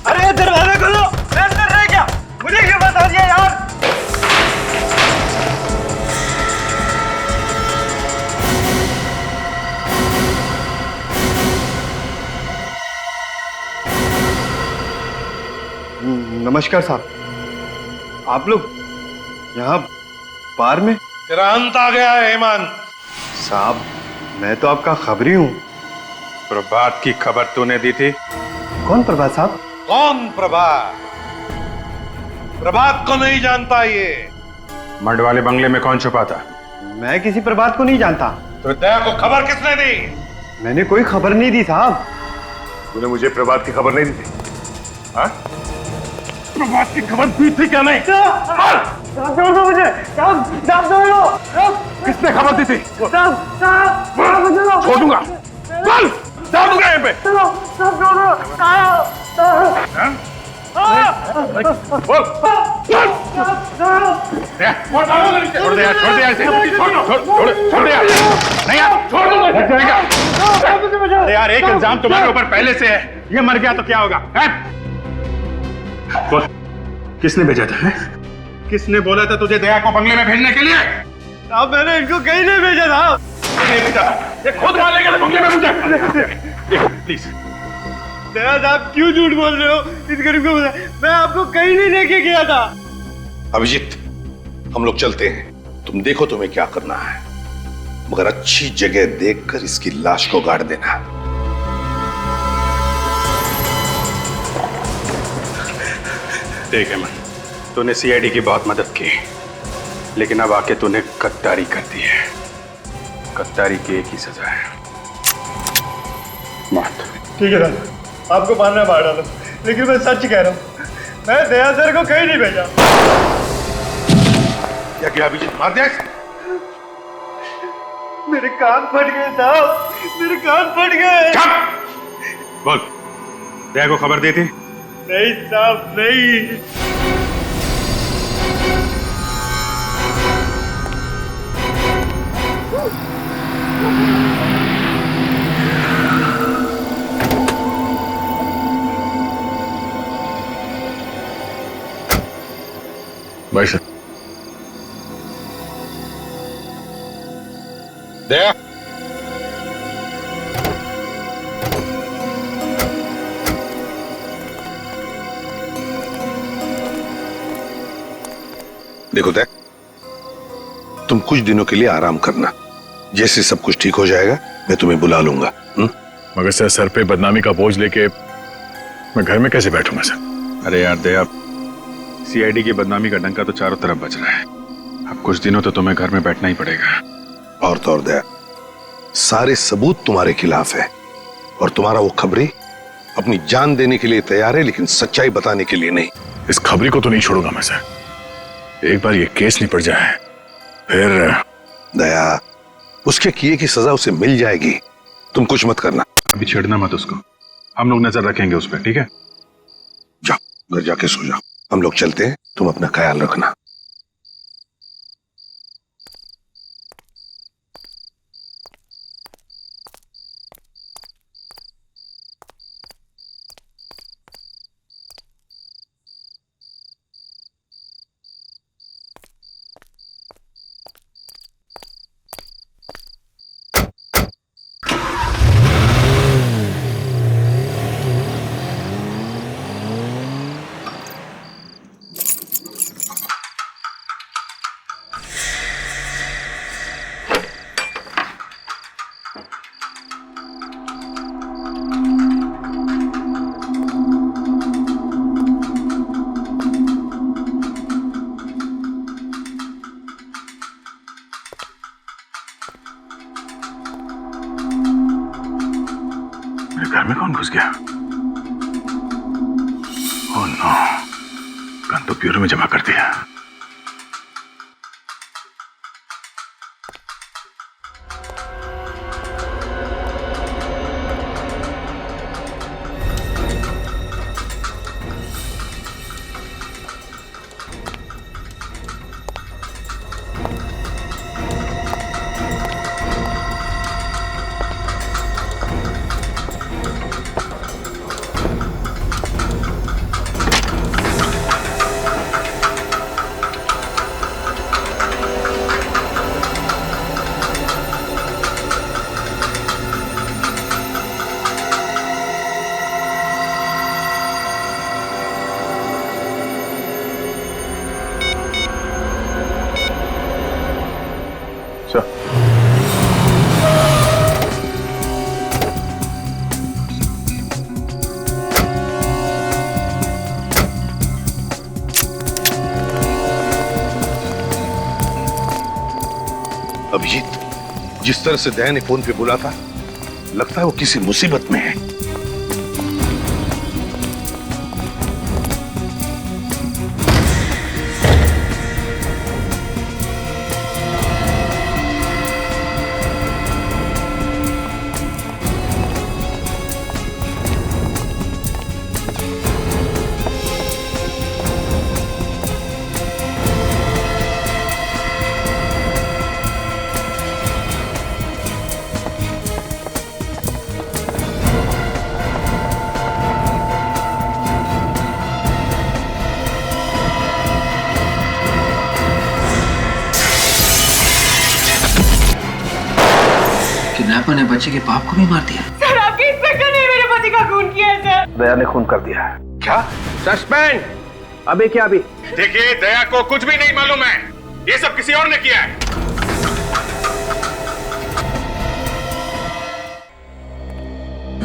अरे दरवाजा खोलो, मैं अंदर रह गया, मुझे क्यों बता दिया यार? नमस्कार साहब, आप लोग यहाँ बार में? तेरा अंत आ गया है हेमंत। साहब मैं तो आपका खबरी हूँ। प्रभात की खबर तूने दी थी? कौन प्रभात साहब? कौन प्रभात? प्रभात को नहीं जानता ये? मर्ड वाले बंगले में कौन छुपा था? मैं किसी प्रभात को नहीं जानता। तो दया को खबर किसने दी? मैंने कोई खबर नहीं दी साहब। तूने मुझे प्रभात की खबर नहीं दी थी? हाँ? प्रभात की खबर दी थी क्या नहीं? साहब छोड़ दो मुझे, साहब छोड़ दो। किसने खबर दी थी? साहब छोड़ दूंगा, बोल, डाल दूंगा यहाँ पे। साहब छोड़ दो, छोड़ दे यार, छोड़ दे यार, छोड़ दे यार, नहीं यार, छोड़ दो, लग जाएगा। अरे यार, एक इल्जाम तुम्हारे ऊपर पहले से है, ये मर गया तो क्या होगा? बोल, किसने भेजा था? किसने बोला था तुझे दया को बंगले में भेजने के लिए? साहब मैंने इनको कहीं नहीं भेजा था। ये खुद मार लेगा बंगले में मुझे। प्लीज दया साहब क्यों झूठ बोल रहे हो? इस गरीब को मैं आपको कहीं नहीं लेके गया था। अभिजीत, हम लोग चलते हैं, तुम देखो तुम्हें क्या करना है, मगर अच्छी जगह देखकर इसकी लाश को गाड़ देना। देख हेमंत, तूने सीआईडी की बहुत मदद की, लेकिन अब आके तूने गद्दारी कर दी है। गद्दारी की एक ही सजा है, मौत। ठीक है सर, आपको मारना मार डालो, लेकिन मैं सच कह रहा हूँ, मैं दया सर को कहीं नहीं भेजा। क्या किया अभिजीत? मार दिया? मेरे कान फट गए साहब, मेरे कान फट गए। बोल, दया को खबर दी थी? नहीं साहब नहीं। भाई सर, दया, देखो दया, तुम कुछ दिनों के लिए आराम करना, जैसे सब कुछ ठीक हो जाएगा मैं तुम्हें बुला लूंगा। मगर सर पे बदनामी का बोझ लेके मैं घर में कैसे बैठूंगा सर? अरे यार दया, सीआईडी की बदनामी का डंका तो चारों तरफ बज रहा है। अब कुछ दिनों तो तुम्हें घर में बैठना ही पड़ेगा। और तो और दया, सारे सबूत तुम्हारे खिलाफ है और तुम्हारा वो खबरी अपनी जान देने के लिए तैयार है, लेकिन सच्चाई बताने के लिए नहीं। इस खबरी को तो नहीं छोड़ूंगा मैं सर। एक बार ये केस निपट जाए फिर। दया, उसके किए की सजा उसे मिल जाएगी, तुम कुछ मत करना। अभी छेड़ना मत उसको, हम लोग नजर रखेंगे उस पर, ठीक है? जाओ घर जाके सो जाओ। हम लोग चलते हैं, तुम अपना ख्याल रखना। मेरे घर में कौन घुस गया? ओह नो, गन तो ब्यूरो में जमा कर दिया। अभिजीत, जिस तरह से दया ने फोन पे बोला था, लगता है वो किसी मुसीबत में है। किडनैपर ने बच्चे के बाप को भी मार दिया। सर, आपके इंस्पेक्टर ने मेरे पति का खून किया है सर। दया ने खून कर दिया है। क्या? सस्पेंड। अभी क्या अभी? देखिए, दया को कुछ भी नहीं मालूम है, ये सब किसी और ने किया है।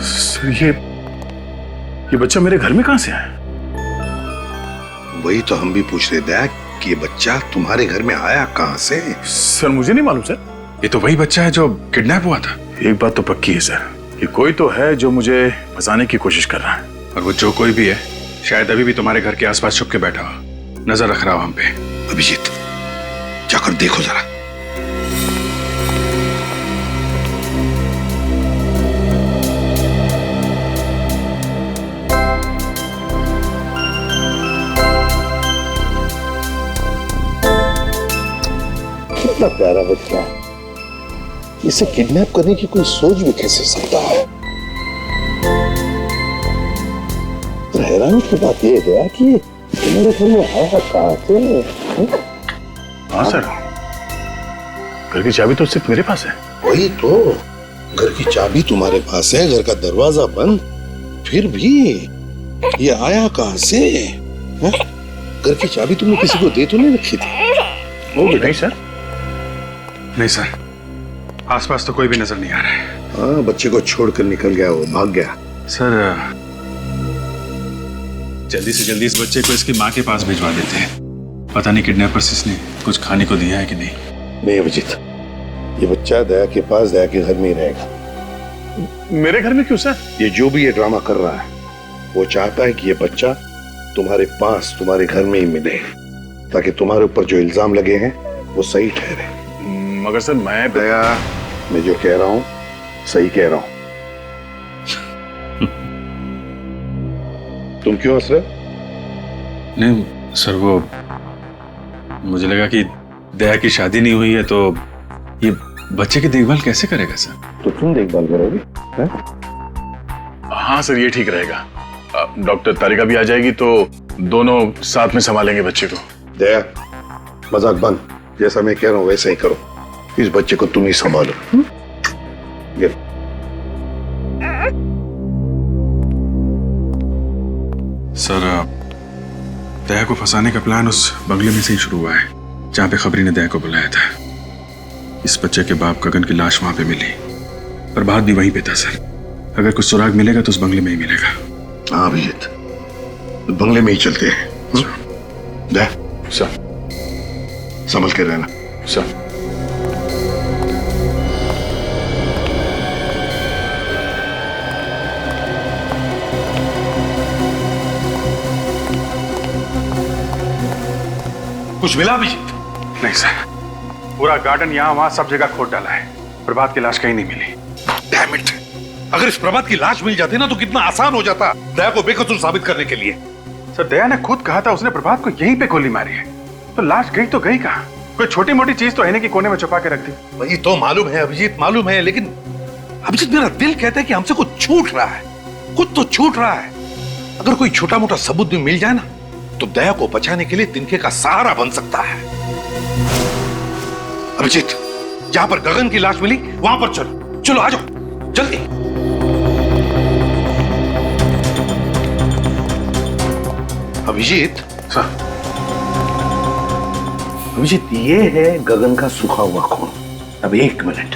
सर, ये बच्चा मेरे घर में कहां से आया? वही तो हम भी पूछ रहे दया कि ये बच्चा तुम्हारे घर में आया कहां से? सर, मुझे नहीं मालूम सर। ये तो वही बच्चा है जो किडनैप हुआ था। एक बात तो पक्की है सर, ये कोई तो है जो मुझे फंसाने की कोशिश कर रहा है। और वो जो कोई भी है, शायद अभी भी तुम्हारे घर के आसपास छुप के बैठा हो, नजर रख रहा हो हम पे। अभिजीत, जाकर देखो जरा। कितना प्यारा बच्चा, इसे किडनैप करने की कोई सोच भी कैसे सकता है? तो हैरानी की बात यह है कि मेरे घर में आया कहां से? हाँ सर, घर की चाबी तो सिर्फ मेरे पास है। वही तो, घर की चाबी तुम्हारे पास है, घर का दरवाजा बंद, फिर भी ये आया कहां से? घर की चाबी तुमने किसी को दे तो नहीं रखी थी? नहीं सर। नहीं सर, आसपास तो कोई भी नजर नहीं आ रहा है। हाँ, बच्चे को छोड़कर निकल गया, वो भाग गया। सर, जल्दी से जल्दी इस बच्चे को इसकी माँ के पास भिजवा देते हैं। पता नहीं किडनैपर्स इसने कुछ खाने को दिया है कि नहीं। नहीं अभिजीत, ये बच्चा दया के पास, दया के घर में ही रहेगा। मेरे घर में क्यों सर? ये जो भी ये ड्रामा कर रहा है, वो चाहता है कि ये बच्चा तुम्हारे पास, तुम्हारे घर में ही मिले, ताकि तुम्हारे ऊपर जो इल्जाम लगे हैं वो सही ठहरे। मगर सर, मैं जो कह रहा हूं सही कह रहा हूं। तुम क्यों हंस रहे? नहीं सर, वो मुझे लगा कि दया की शादी नहीं हुई है तो ये बच्चे की देखभाल कैसे करेगा सर? तो तुम देखभाल करोगे? हाँ सर, ये ठीक रहेगा। डॉक्टर तारिका भी आ जाएगी तो दोनों साथ में संभालेंगे बच्चे को। दया, मजाक बंद। जैसा मैं कह रहा हूँ वैसे ही करो। इस बच्चे को तुम ही संभालो। ये सर, दया को फंसाने का प्लान उस बंगले में से ही शुरू हुआ है जहां पे खबरी ने दया को बुलाया था। इस बच्चे के बाप गगन की लाश वहां पे मिली, प्रभात भी वहीं पे था सर। अगर कुछ सुराग मिलेगा तो उस बंगले में ही मिलेगा। हाँ अभिजीत, बंगले में ही चलते हैं। दया, सर संभल के रहना। सर कुछ मिला अभिजीत? नहीं सर, पूरा गार्डन यहाँ वहां सब जगह खोद डाला है। प्रभात की लाश कहीं नहीं मिली। Damn it! अगर इस प्रभात की लाश मिल जाती ना तो कितना आसान हो जाता दया को बेकसूर साबित करने के लिए। सर, दया ने खुद कहा था उसने प्रभात को यहीं पे गोली मारी है, तो लाश गई तो गई कहाँ? कोई छोटी मोटी चीज तो आईने के कोने में छुपा के रख दी। वही तो मालूम है अभिजीत, मालूम है, लेकिन अभिजीत मेरा दिल कहता है कि हमसे कुछ छूट रहा है, कुछ तो छूट रहा है। अगर कोई छोटा मोटा सबूत भी मिल जाए ना तो दया को बचाने के लिए तिनके का सहारा बन सकता है। अभिजीत, जहां पर गगन की लाश मिली वहां पर चलो, चलो आ जाओ जल्दी। अभिजीत सर, अभिजीत ये है गगन का सूखा हुआ खून। अब एक मिनट।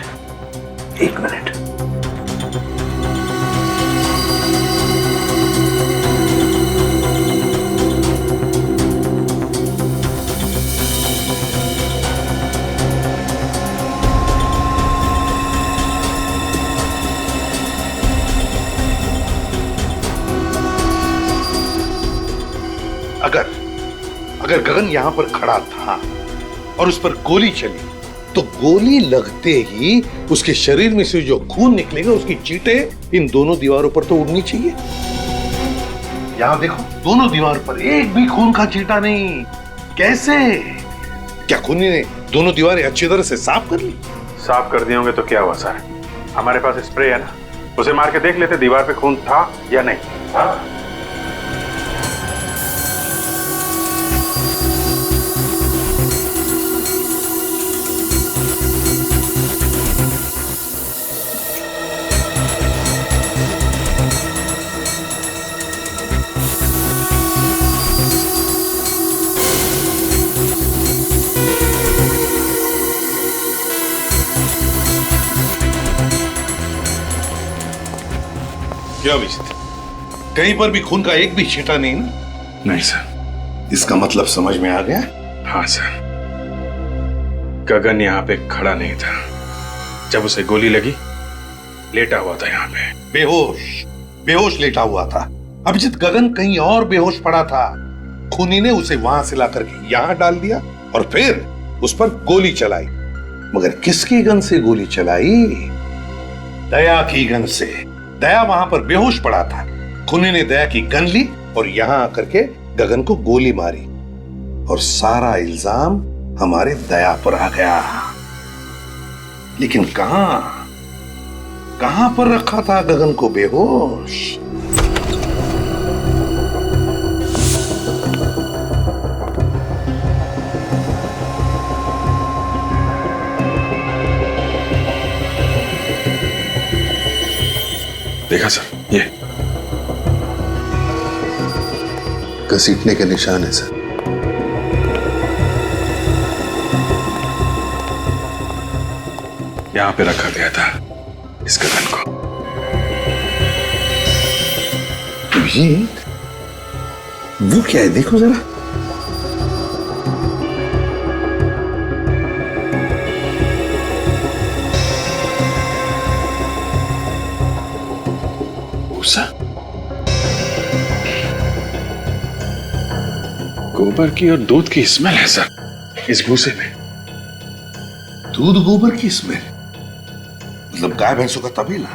अगर गगन यहां पर खड़ा था और उस पर गोली चली तो गोली लगते ही उसके शरीर में से जो खून निकलेगा उसकी चींटें इन दोनों दीवारों पर तो उड़नी चाहिए। यहां देखो, दोनों दीवार पर एक भी खून का चींटा नहीं। कैसे? क्या खूनी ने दोनों दीवारें अच्छी तरह से साफ कर ली? साफ कर दिए होंगे तो क्या हुआ सर? हमारे पास स्प्रे है ना, उसे मार के देख लेते दीवार पे खून था या नहीं। हाँ? क्या अभिजीत, कहीं पर भी खून का एक भी छींटा नहीं ना? नहीं सर। इसका मतलब समझ में आ गया? हाँ सर, गगन यहाँ पे खड़ा नहीं था। जब उसे गोली लगी लेटा हुआ था यहाँ पे, बेहोश लेटा हुआ था। अभिजीत, गगन कहीं और बेहोश पड़ा था। खूनी ने उसे वहां से ला करके यहाँ डाल दिया और फिर उस पर गोली चलाई। मगर किसकी गन से गोली चलाई? दया की गन से। दया वहां पर बेहोश पड़ा था, खूनी ने दया की गन ली और यहां आकर के गगन को गोली मारी और सारा इल्जाम हमारे दया पर आ गया। लेकिन कहां पर रखा था गगन को बेहोश? देखा सर, ये घसीटने के निशान है सर। यहां पे रखा गया था इस गगन को। अभिजीत, वो क्या है देखो जरा। गोबर की और दूध की स्मेल है सर इस भूसे में। दूध गोबर की स्मेल? मतलब गाय भैंसों का तबेला?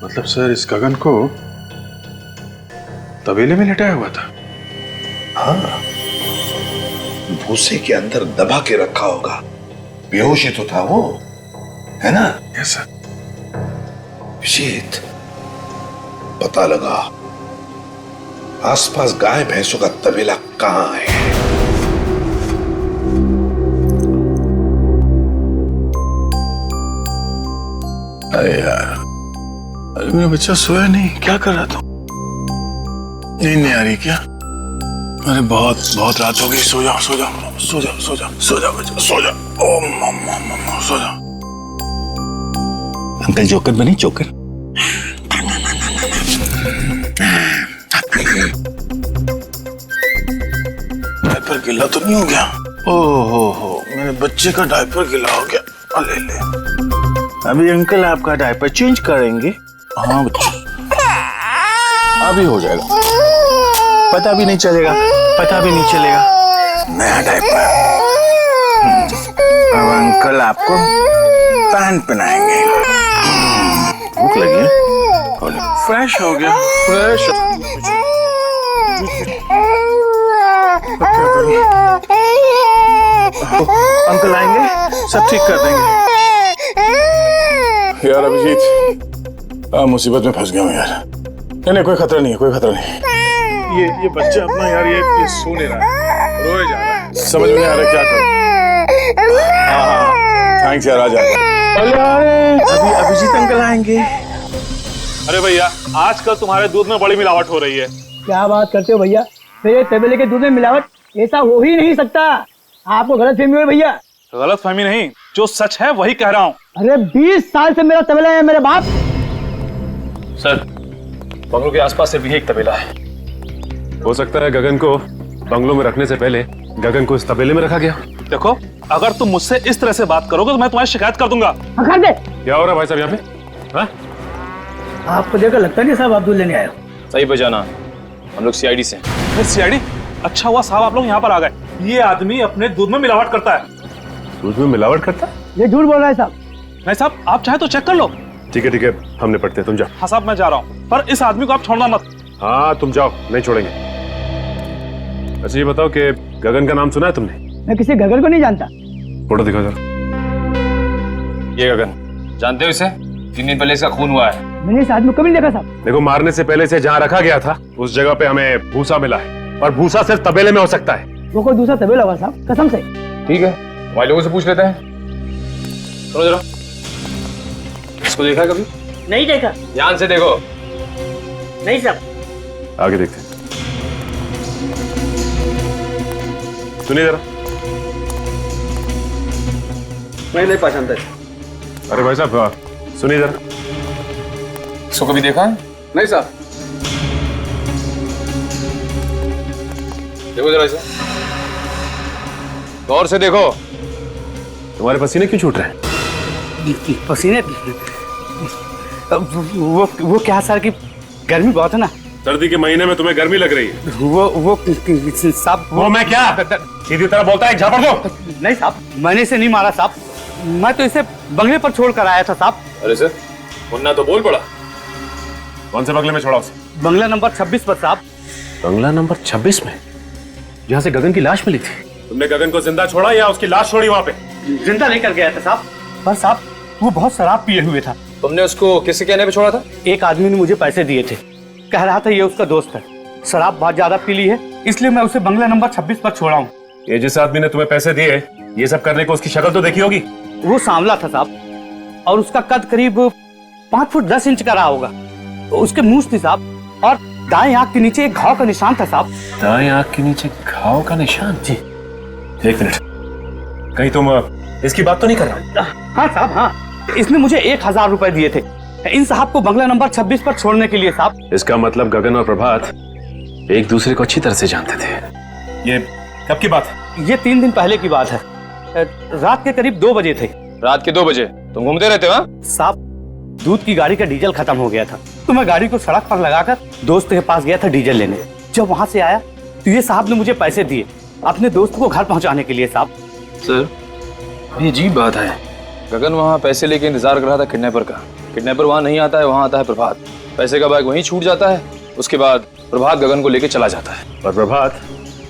मतलब सर इस गगन को तबेले में लेटाया हुआ था। हाँ, भूसे के अंदर दबा के रखा होगा। बेहोश ही तो था वो, है ना? Yes sir. अभिजीत, पता लगा आसपास गाय भैंसों का तबेला कहां है। अरे यार, अरे मेरा बच्चा सोया नहीं, क्या कर रहा था? नींद नहीं आ रही क्या? अरे बहुत बहुत रात हो गई, सो जाओ सो जाओ सो जाओ सो जाओ सो जाओ बच्चा, सो जाओ। ओ मम्मा मम्मा, सो जाओ। अंकल जोकर बने, जोकर। डायपर गीला तो नहीं हो गया? हो, मेरे बच्चे का डायपर गीला हो गया। अले ले, अभी अंकल आपका डायपर चेंज करेंगे। हाँ बच्चा, अभी हो जाएगा, पता भी नहीं चलेगा, पता भी नहीं चलेगा। नया डायपर। अब अंकल आपको पैंट पहनाएंगे। भूख लगी है? फ्रेश हो गया, फ्रेश। अंकल आएंगे, सब ठीक कर देंगे। यार अभिजीत, मुसीबत में फंस गया हूँ यार। नहीं कोई खतरा नहीं है, कोई खतरा नहीं। ये बच्चा अपना यार ये सो नहीं रहा है, रोए जा रहा है, समझ में नहीं आ रहा क्या करूं। हाँ, थैंक्स यार, आ जाएगा। अभी अभिजीत अंकल आएंगे। अरे भैया, आजकल तुम्हारे दूध में बड़ी मिलावट हो रही है। क्या बात करते हो भैया, मेरे तबेले के दूध में मिलावट? ऐसा हो ही नहीं सकता, आपको गलतफहमी हुई भैया। गलतफहमी नहीं, जो सच है वही कह रहा हूँ। अरे 20 साल से मेरा तबेला है मेरे बाप। सर, बंगलों के आसपास से भी एक तबेला है। हो सकता है गगन को बंगलों में रखने से पहले गगन को इस तबेले में रखा गया। देखो, अगर तुम मुझसे इस तरह से बात करोगे तो मैं तुम्हारी शिकायत कर दूंगा। कर दे। क्या हो रहा है भाई साहब यहाँ पे? हाँ? आपको देखकर लगता नहीं साहब आप दूध लेने आए हो। सही बजाना, हम लोग सीआईडी से। सीआईडी? अच्छा हुआ साहब आप लोग यहाँ पर आ गए। ये आदमी अपने दूध में मिलावट करता है। दूध में मिलावट करता? ये झूठ बोल रहा है साहब। नहीं साहब, आप चाहे तो चेक कर लो। ठीक है, हम निपटते हैं, तुम जाओ। हाँ साहब, मैं जा रहा हूँ, पर इस आदमी को आप छोड़ना मत। हाँ तुम जाओ, नहीं छोड़ेंगे। अच्छा ये बताओ कि गगन का नाम सुना है तुमने? मैं किसी गगन को नहीं जानता। फोटो दिखाओ जरा। ये गगन, जानते हो इसे? 3 दिन पहले इसका खून हुआ है। मैंने इस आदमी को कभी नहीं देखा साहब। देखो, मारने से पहले से जहाँ रखा गया था उस जगह पे हमें भूसा मिला है, और भूसा सिर्फ तबेले में हो सकता है। वो कोई दूसरा तबेला होगा साहब, कसम से। ठीक है, हमारे लोगों से पूछ लेते हैं। सुनो जरा, इसको देखा है कभी? नहीं देखा। ध्यान से देखो। नहीं साहब। आगे देखते हैं। सुनिए जरा। मैं नहीं पहचानता। अरे भाई साहब सुनिए जरा। इसको कभी देखा है? नहीं साहब। देखो जरा इसे, गौर से देखो। तुम्हारे पसीने क्यों छूट रहे हैं? पसीने? वो क्या सर की गर्मी बहुत है ना। सर्दी के महीने में तुम्हें गर्मी लग रही है? वो साहब। वो मैं क्या सीधी तरह बोलता है, एक झापड़ दो। नहीं साहब, मैंने इसे नहीं मारा साहब, मैं तो इसे बंगले पर छोड़ कर आया था साहब। अरे सर, मुन्ना तो बोल पड़ा। कौन से बंगले में छोड़ा उसे? बंगला नंबर 26 पर साहब। बंगला नंबर 26 में, जहाँ से गगन की लाश मिली थी? तुमने गगन को जिंदा छोड़ा या उसकी लाश छोड़ी वहाँ पे? जिंदा लेकर गया था साहब, पर साहब वो बहुत शराब पिए हुए था। तुमने उसको किससे कहने पे छोड़ा था? एक आदमी ने मुझे पैसे दिए थे, कह रहा था ये उसका दोस्त है, शराब बहुत ज्यादा पी ली है, इसलिए मैं उसे बंगला नंबर 26 पर छोड़ा हूँ। ये जिस आदमी ने तुम्हें पैसे दिए ये सब करने को, उसकी शक्ल तो देखी होगी? वो सांवला था साहब, और उसका कद करीब 5 फुट 10 इंच का रहा होगा। उसके मूंछ थी साहब, और दाएं आंख के नीचे एक घाव का निशान था साहब। दाएं आंख के नीचे घाव का निशान? जी। एक मिनट, कहीं तुम इसकी बात तो नहीं कर रहा? हाँ साहब, हाँ। इसने मुझे 1000 रुपए दिए थे इन साहब को बंगला नंबर 26 पर छोड़ने के लिए साहब। इसका मतलब गगन और प्रभात एक दूसरे को अच्छी तरह से जानते थे। ये कब की बात है? ये 3 दिन पहले की बात है, रात के करीब 2 बजे थे। रात के 2 बजे तुम घूमते रहते हो? साहब, दूध की गाड़ी का डीजल खत्म हो गया था, तो मैं गाड़ी को सड़क पर लगाकर दोस्त के पास गया था डीजल लेने। जब वहां से आया तो ये साहब ने मुझे पैसे दिए अपने दोस्त को घर पहुंचाने के लिए साहब। सर, ये अजीब बात है, गगन वहाँ पैसे लेके इंतजार कर रहा था किडनैपर का। किडनैपर वहाँ नहीं आता है, वहाँ आता है प्रभात। पैसे का बैग वहीं छूट जाता है, उसके बाद प्रभात गगन को लेके चला जाता है। और प्रभात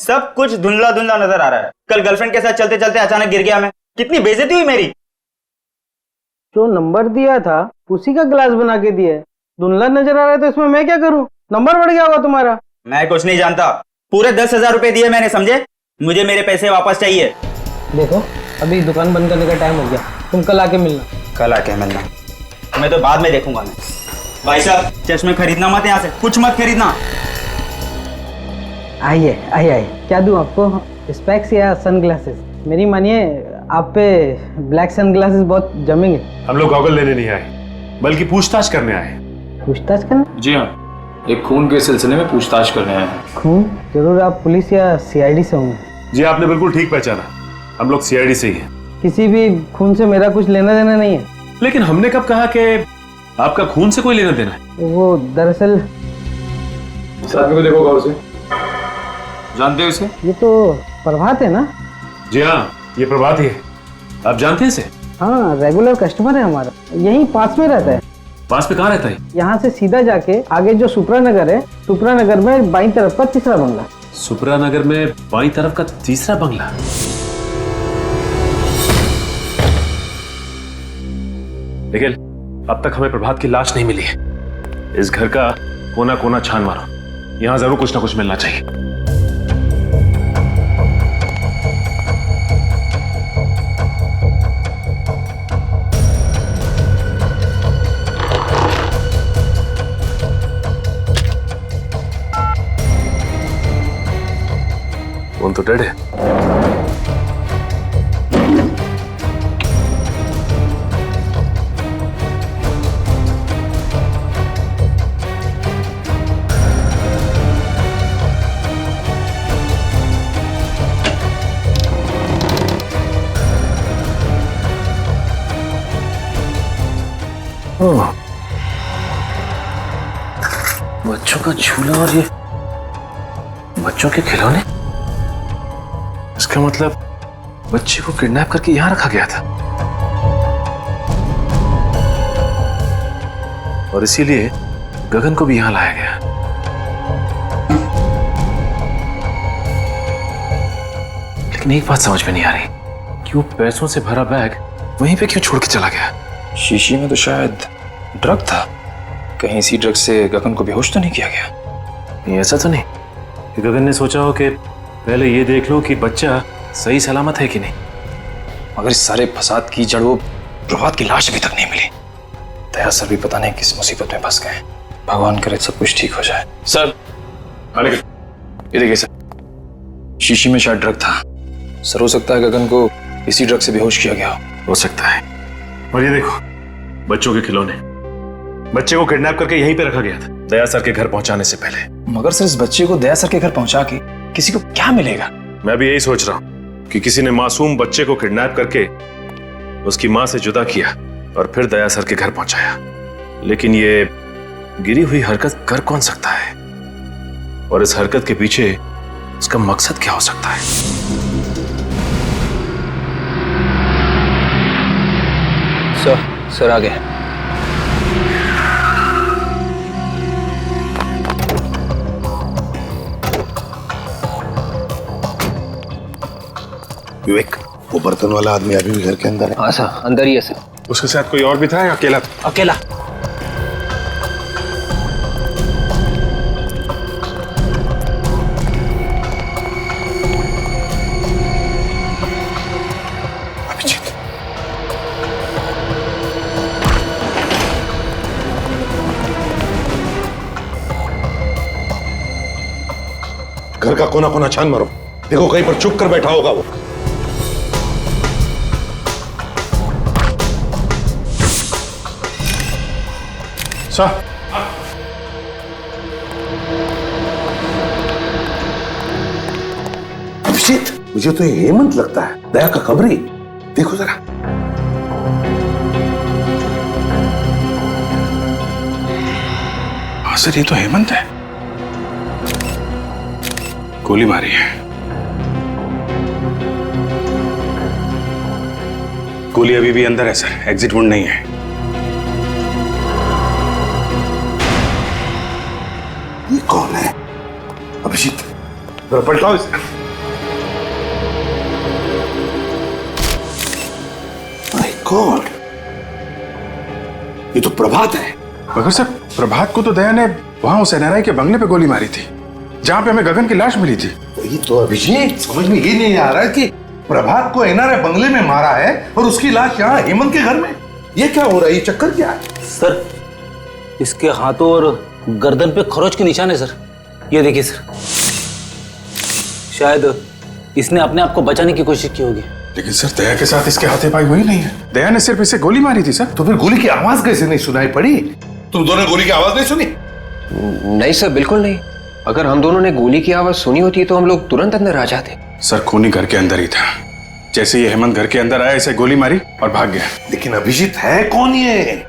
सब कुछ धुंधला धुंधला नजर आ रहा है। कल गर्लफ्रेंड के साथ चलते चलते अचानक गिर गया मैं, कितनी बेइज्जती हुई मेरी। जो नंबर दिया था उसी का ग्लास बना के दिया है, धुंधला नजर आ रहा है तो इसमें मैं क्या करूं? नंबर बढ़ गया होगा तुम्हारा। मैं कुछ नहीं जानता, पूरे 10,000 रुपए दिए मैंने, समझे? मुझे मेरे पैसे वापस चाहिए। देखो अभी दुकान बंद करने का टाइम हो गया, तुम कल आके मिलना। कल आके मिलना? मैं तो बाद में देखूंगा। मैं भाई साहब चश्मे खरीदना मत, यहाँ से कुछ मत खरीदना। आइए आइए आइए, क्या दूं आपको? स्पेक्स या सनग्लासेस? मेरी मानिए आप पे ब्लैक सनग्लासेस बहुत जमेंगे। हम लोग गॉगल लेने नहीं आए, बल्कि पूछताछ करने आए। पूछताछ करना? जी हाँ, एक खून के सिलसिले में पूछताछ करने आए हैं। खून? जरूर आप पुलिस या सीआईडी से होंगे। जी आपने बिल्कुल ठीक पहचाना, हम लोग सीआईडी से ही हैं। किसी भी खून से मेरा कुछ लेना देना नहीं है। लेकिन हमने कब कहा कि आपका खून से कोई लेना देना है? वो दरअसल इस आदमी को देखो गौर से, जानते हो इसे? ये तो प्रभात है ना? जी हाँ, ये प्रभात ही है। आप जानते हैं इसे? हाँ, रेगुलर कस्टमर है हमारा, यहीं पास में रहता है। पास में कहाँ रहता है? यहाँ से सीधा जाके आगे जो सुप्रा नगर है, सुप्रा नगर में बाईं तरफ का तीसरा बंगला। सुप्रा नगर में बाईं तरफ का तीसरा बंगला? निखिल, अब तक हमें प्रभात की लाश नहीं मिली है। इस घर का कोना कोना छान मारो, यहां जरूर कुछ ना कुछ मिलना चाहिए। फोन तो डेड है। बच्चों का झूला और ये बच्चों के खिलौने, इसका मतलब बच्चे को किडनैप करके यहां रखा गया था और इसीलिए गगन को भी यहां लाया गया। लेकिन एक बात समझ में नहीं आ रही कि वो पैसों से भरा बैग वहीं पे क्यों छोड़ के चला गया? शीशी में तो शायद ड्रग था, कहीं इसी ड्रग से गगन को बेहोश तो नहीं किया गया? ये ऐसा तो नहीं कि गगन ने सोचा हो कि पहले ये देख लो कि बच्चा सही सलामत है कि नहीं। मगर इस सारे फसाद की जड़ वो प्रभात की लाश अभी तक नहीं मिली। दया सर भी पता नहीं किस मुसीबत में फंस गए। भगवान करे सब कुछ ठीक हो जाए। सर ये देखिए सर, शीशी में शायद ड्रग था सर, हो सकता है गगन को इसी ड्रग से बेहोश किया गया हो सकता है। और ये देखो बच्चों के खिलौने, बच्चे को किडनैप करके यहीं पे रखा गया था दया सर के घर पहुंचाने से पहले। मगर सर इस बच्चे को दया सर के घर पहुंचा के किसी को क्या मिलेगा? मैं भी यही सोच रहा हूं कि किसी ने मासूम बच्चे को किडनैप करके उसकी मां से जुदा किया और फिर दया सर के घर पहुंचाया। लेकिन ये गिरी हुई हरकत कर कौन सकता है और इस हरकत के पीछे उसका मकसद क्या हो सकता है? सर आ गए। विवेक, वो बर्तन वाला आदमी अभी भी घर के अंदर है? हाँ सर, अंदर ही है सर। उसके साथ कोई और भी था या अकेला? अकेला। घर का कोना कोना छान मारो, देखो कहीं पर छुप कर बैठा होगा वो। सर अभिजीत, मुझे तो ये हेमंत लगता है, दया का खबरी। देखो जरा। हाँ सर, ये तो हेमंत है। गोली मारी है। गोली अभी भी अंदर है सर, एग्जिट वुंड नहीं है। ये कौन है? अभिजीत, जरा पलटाओ इसे। माय गॉड, ये तो प्रभात है। मगर सर, प्रभात को तो दया ने वहां उस एनआरआई के बंगले पे गोली मारी थी, जहां पे हमें गगन की लाश मिली थी। ये तो अभिजीत समझ में ये नहीं आ रहा है कि प्रभात को एनआरआई बंगले में मारा है और उसकी लाश यहाँ हेमंत के घर में। ये क्या हो रहा है? ये चक्कर क्या है? सर, इसके हाथों और गर्दन पे खरोच के निशान है सर। ये देखिए सर, शायद इसने अपने आप को बचाने की कोशिश की होगी। लेकिन सर, दया के साथ इसके हाथापाई हुई नहीं है। दया ने सिर्फ इसे गोली मारी थी सर। तो फिर गोली की आवाज कैसे नहीं सुनाई पड़ी? तुम दोनों गोली की आवाज नहीं सुनी? नहीं सर, बिल्कुल नहीं। अगर हम दोनों ने गोली की आवाज सुनी होती तो हम लोग तुरंत अंदर आ जाते। सर, खूनी घर के अंदर ही था। जैसे ये हेमंत घर के अंदर आया, इसे गोली मारी और भाग गया। लेकिन अभिजीत है कौन ये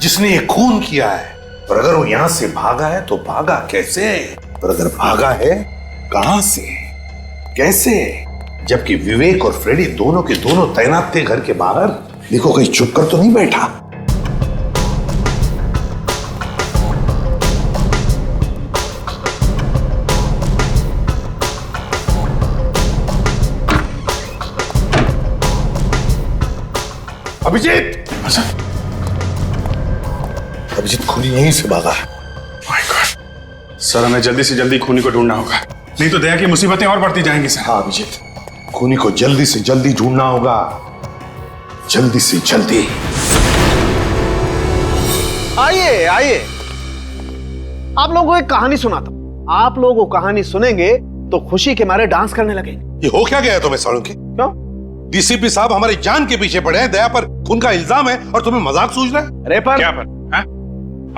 जिसने ये खून किया है? और अगर वो यहां से भागा है तो भागा कैसे? और अगर भागा है कहां से, कैसे? जबकि विवेक और फ्रेडी दोनों के दोनों तैनात थे घर के बाहर। देखो, कहीं चुप कर तो नहीं बैठा। अभिजीत! अभिजीत खूनी यहीं से भागा है। My God! सर, हमें जल्दी से जल्दी खूनी को ढूंढना होगा, नहीं तो दया की मुसीबतें और बढ़ती जाएंगी सर। हाँ अभिजीत, खूनी को जल्दी से जल्दी ढूंढना होगा, जल्दी से जल्दी। आइए आइए, आप लोगों को एक कहानी सुनाता हूं। आप लोग वो कहानी सुनेंगे तो खुशी के मारे डांस करने लगेंगे। ये हो क्या गया तुम्हें सालुंकी? क्यों? डीसीपी साहब हमारी जान के पीछे पड़े हैं, दया पर खून का इल्जाम है और तुम्हें मजाक सूझ रहा है? अरे पर क्या पर? हा?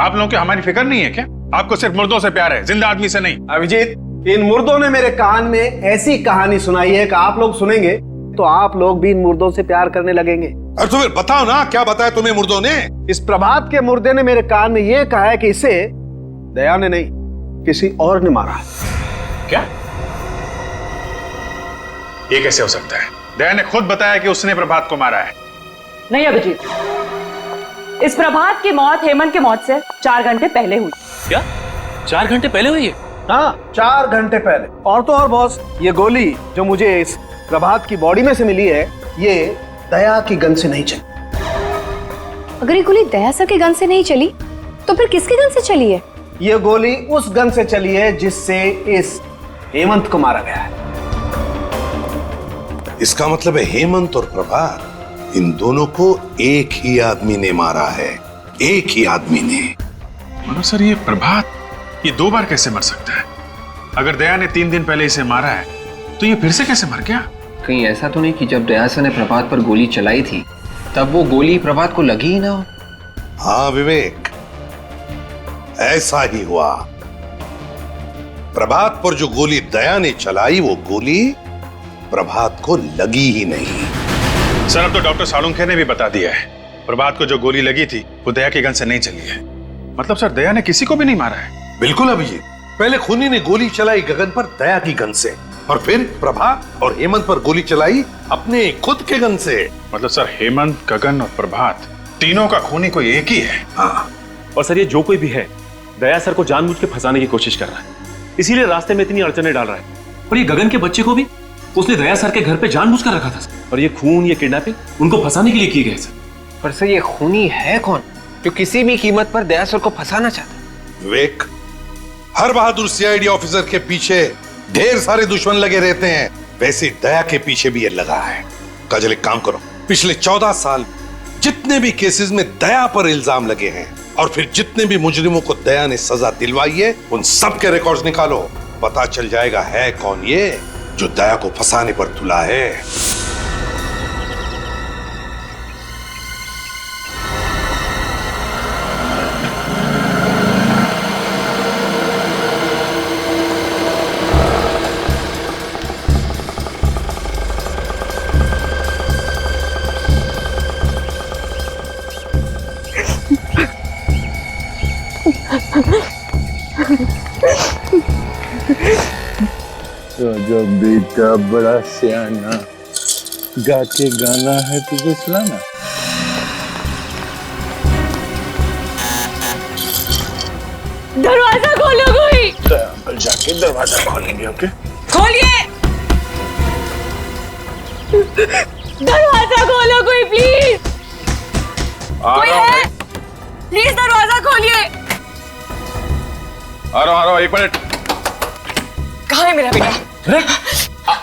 आप लोगों की हमारी फिक्र नहीं है क्या? आपको सिर्फ मुर्दों से प्यार है, जिंदा आदमी से नहीं। अभिजीत, इन मुर्दों ने मेरे कान में ऐसी कहानी सुनाई है कि आप लोग सुनेंगे तो आप लोग भी इन मुर्दों से प्यार करने लगेंगे। और तो फिर बताओ ना, क्या बताया तुम्हें मुर्दों ने? इस प्रभात के मुर्दे ने मेरे कान में यह कहा है कि इसे दया ने नहीं, किसी और ने मारा है। क्या? ये कैसे हो सकता है? दया ने खुद बताया कि उसने प्रभात को मारा है। नहीं अभिजीत, इस प्रभात की मौत हेमंत की मौत से 4 घंटे पहले हुई। क्या 4 घंटे पहले हुई है? हाँ, 4 घंटे पहले। और तो और बॉस, ये गोली जो मुझे इस प्रभात की बॉडी में से मिली है, ये दया की गन से नहीं चली। अगर ये गोली दया सर के गन से नहीं चली तो फिर किसके गन से चली है? ये गोली उस गन से चली है जिससे इस हेमंत को मारा गया है। इसका मतलब है हेमंत और प्रभात, इन दोनों को एक ही आदमी ने मारा है, एक ही आदमी ने। मगर सर, ये प्रभात ये 2 बार कैसे मर सकता है? अगर दया ने 3 दिन पहले इसे मारा है तो ये फिर से कैसे मर गया? कहीं ऐसा तो नहीं कि जब दया सर ने प्रभात पर गोली चलाई थी तब वो गोली प्रभात को लगी ही ना हो? हाँ विवेक, ऐसा ही हुआ। प्रभात पर जो गोली दया ने चलाई, वो गोली प्रभात को लगी ही नहीं। सर, अब तो डॉक्टर सालुंखे ने भी बता दिया है, प्रभात को जो गोली लगी थी वो दया की गन से नहीं चली है। मतलब सर, दया ने किसी को भी नहीं मारा है। बिल्कुल अभिजीत, पहले खूनी ने गोली चलाई गगन पर दया की गन से, और फिर प्रभात और हेमंत पर गोली चलाई अपने खुद के गन से। मतलब सर, हेमंत, गगन और प्रभात तीनों का खूनी कोई एक ही है। हाँ, और सर, ये जो कोई भी है दया सर को जानबूझ के फंसाने की कोशिश कर रहा है, इसीलिए रास्ते में इतनी अड़चने डाल रहा है। और ये गगन के बच्चे को भी उसने दया सर के घर पे जानबूझ कर रखा था सर। और ये खून, ये किडनैपिंग उनको फंसाने के लिए की गई सर। पर सर, ये खूनी है कौन जो किसी भी कीमत पर दया सर को फंसाना चाहता है? विवेक, हर बहादुर सीआईडी ऑफिसर के पीछे ढेर सारे दुश्मन लगे रहते हैं, वैसे दया के पीछे भी ये लगा है। काजल, एक काम करो, पिछले 14 साल जितने भी केसेस में दया पर इल्जाम लगे हैं और फिर जितने भी मुजरिमों को दया ने सजा दिलवाई है, उन सब के रिकॉर्ड्स निकालो। पता चल जाएगा है कौन ये जो दया को फंसाने पर तुला है। राजा बेटा बड़ा सियाना, गा के गाना है तुझे सुनाना। दरवाजा खोलो कोई। जाके दरवाजा खोलेंगे। ओके खोलिए, दरवाजा खोलो कोई प्लीज। कोई है? प्लीज दरवाजा खोलिए। आ रहा हूँ, एक मिनट। कहाँ है मेरा बेटा?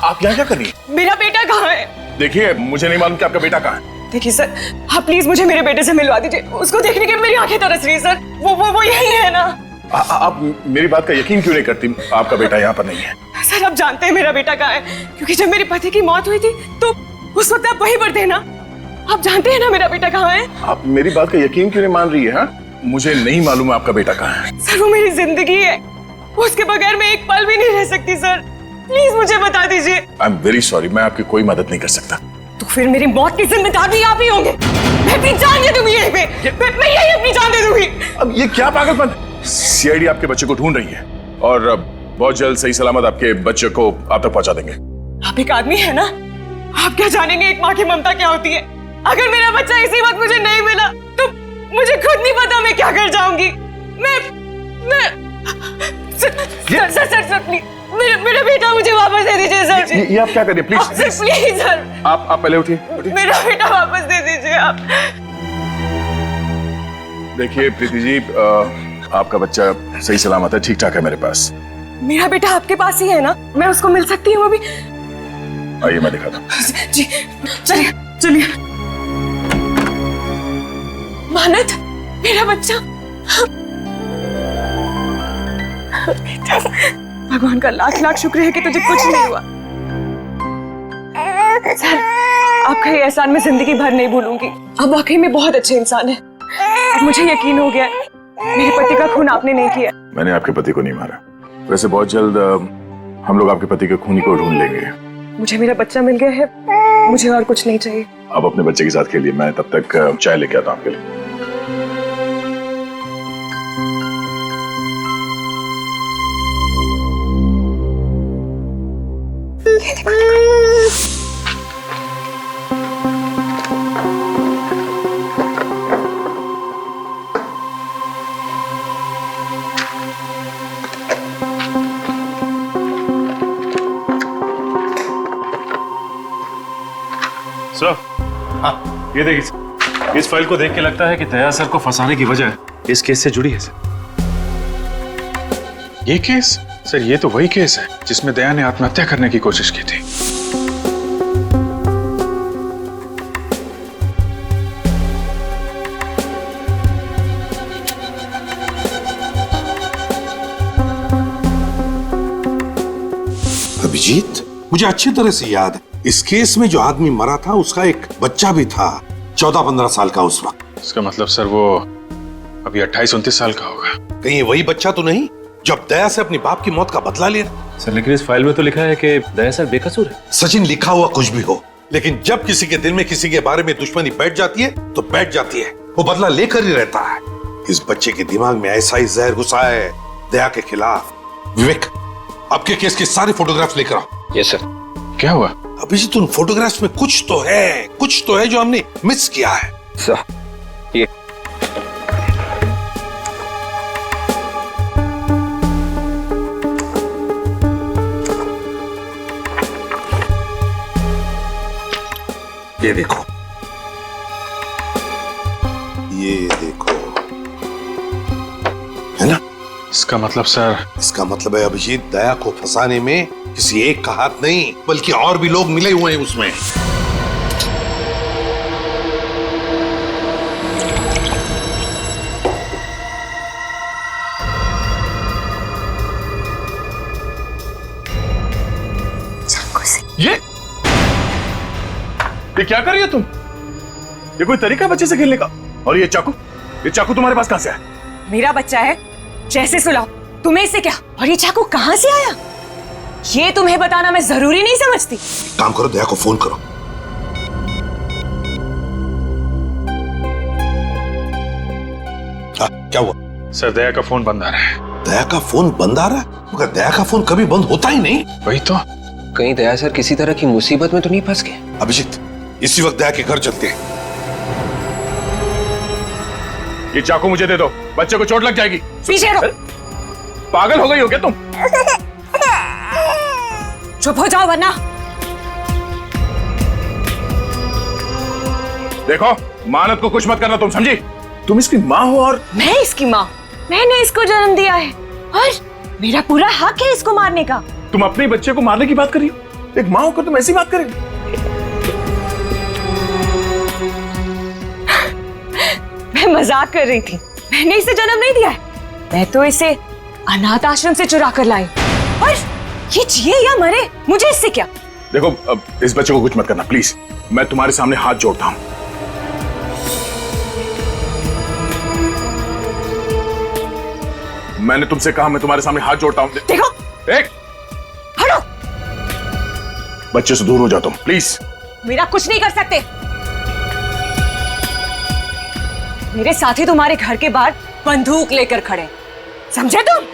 आप यहाँ क्या कर रही हैं? मेरा बेटा कहाँ है? देखिए, मुझे नहीं मालूम कि आपका बेटा कहाँ है। देखिए सर, आप प्लीज मुझे मेरे बेटे से मिलवा दीजिए। उसको देखने के मेरी आंखें तरस रही है सर। वो यही है ना? आप मेरी बात का यकीन क्यों नहीं करती? आपका बेटा यहाँ पर नहीं है। सर आप जानते हैं मेरा बेटा कहाँ है, क्योंकि जब मेरे पति की मौत हुई थी तो उस वक्त आप वहीं पर थे ना। आप जानते हैं ना मेरा बेटा कहाँ है? आप मेरी बात का यकीन क्यों नहीं मान रही है? हाँ, मुझे नहीं मालूम आपका बेटा कहाँ है। सर वो मेरी जिंदगी है, उसके बगैर मैं एक पल भी नहीं रह सकती सर। प्लीज मुझे बता दीजिए। आई एम वेरी सॉरी, मैं आपकी कोई मदद नहीं कर सकता। तो फिर मेरी मौत की जिम्मेदार भी आप ही होंगे। मैं अपनी जान दे दूंगी यहीं पे, मैं यही अपनी जान दे दूंगी। अब ये क्या पागलपन? सीआईडी आपके बच्चे को ढूंढ रही है और बहुत जल्द सही सलामत आपके बच्चे को आप तक पहुंचा देंगे। आप एक आदमी है ना, आप क्या जानेंगे एक माँ की ममता क्या होती है। अगर मेरा बच्चा इसी वक्त मुझे नहीं मिला तो मुझे खुद नहीं पता मैं क्या कर जाऊंगी। मैं सर प्लीज मेरा बेटा मुझे वापस दे दीजिए सर। ये आप क्या कर रहे हैं? प्लीज प्लीज सर, आप पहले उठिए। मेरा बेटा वापस दे दीजिए आप। देखिए प्रीति जी, आपका बच्चा सही सलामत है, ठीक ठाक है मेरे पास। मेरा बेटा आपके पास ही है ना? मैं उसको मिल सकती हूँ अभी? आइए मैं दिखाता हूँ। जी चलिए चलिए। मानत, मेरा बच्चा। भगवान का लाख लाख शुक्र है कि तुझे कुछ नहीं हुआ। सर आपका ये एहसान मैं जिंदगी भर नहीं भूलूंगी। आप वाकई में बहुत अच्छे इंसान हैं। अब मुझे यकीन हो गया है मेरे पति का खून आपने नहीं किया। मैंने आपके पति को नहीं मारा। वैसे बहुत जल्द हम लोग आपके पति के खूनी को ढूंढ लेंगे। मुझे मेरा बच्चा मिल गया है, मुझे और कुछ नहीं चाहिए। आप अपने बच्चे के साथ खेलिए, मैं तब तक चाय लेके आता हूँ आपके लिए। सर, हाँ ये देखिए, इस फाइल को देख के लगता है कि दया सर को फंसाने की वजह इस केस से जुड़ी है सर। ये केस? सर ये तो वही केस है जिसमें दया ने आत्महत्या करने की कोशिश की थी। अभिजीत, मुझे अच्छी तरह से याद है इस केस में जो आदमी मरा था उसका एक बच्चा भी था, 14-15 साल का उस वक्त। इसका मतलब सर वो अभी 28-29 साल का होगा। कहीं वही बच्चा तो नहीं जब दया से अपनी बाप की मौत का बदला लिया? सर लेकिन इस फाइल में तो लिखा है कि दया सर बेकसूर है। सचिन, लिखा हुआ कुछ भी हो, लेकिन जब किसी के दिल में किसी के बारे में दुश्मनी बैठ जाती है तो बैठ जाती है, वो बदला लेकर ही रहता है। इस बच्चे के दिमाग में ऐसा ही जहर घुसा है दया के खिलाफ। विवेक, आपके केस की सारी फोटोग्राफ्स लेकर आओ। Yes sir. क्या हुआ? अभिजीत, उन फोटोग्राफ्स में कुछ तो है जो हमने मिस किया है। सर ये देखो, ये देखो, है ना? इसका मतलब सर? इसका मतलब है अभिजीत, दया को फंसाने में किसी एक का हाथ नहीं बल्कि और भी लोग मिले हुए हैं उसमें। ये क्या कर रही हो तुम? ये कोई तरीका बच्चे से खेलने का? और ये चाकू तुम्हारे पास कहां से आया? मेरा बच्चा है, जैसे सुलाओ। तुम्हें इससे क्या? और ये चाकू कहां से आया? ये तुम्हें बताना मैं जरूरी नहीं समझती। काम करो, दया को फोन करो। क्या हुआ? सर दया का फोन बंद आ रहा है। दया का फोन बंद आ रहा है? मगर दया का फोन कभी बंद होता ही नहीं। वही तो। कहीं दया सर किसी तरह की मुसीबत में तो नहीं फंस गए? अभिजीत, इसी वक्त दया के घर चलते हैं। ये चाकू मुझे दे दो, बच्चे को चोट लग जाएगी। पीछे रहो। पागल हो गई हो क्या तुम? चुप हो जाओ वरना। देखो, मानत को कुछ मत करना, तुम समझी? तुम इसकी माँ हो और मैं इसकी माँ? मैंने इसको जन्म दिया है और मेरा पूरा हक है इसको मारने का। तुम अपने बच्चे को मारने की बात कर रही हो? एक माँ होकर तुम ऐसी बात करेगी? मैं मजाक कर रही थी। मैंने इसे जन्म नहीं दिया है, मैं तो इसे अनाथ आश्रम से चुरा कर लाई। और ये जिए या मरे, मुझे इससे क्या? देखो, अब इस बच्चे को कुछ मत करना प्लीज। मैं तुम्हारे सामने हाथ जोड़ता हूं। मैंने तुमसे कहा मैं तुम्हारे सामने हाथ जोड़ता हूं। देखो, एक हटो। बच्चे से दूर हो जाओ तुम प्लीज। मेरा कुछ नहीं कर सकते। मेरे साथी तुम्हारे घर के बाहर बंदूक लेकर खड़े, समझे तुम?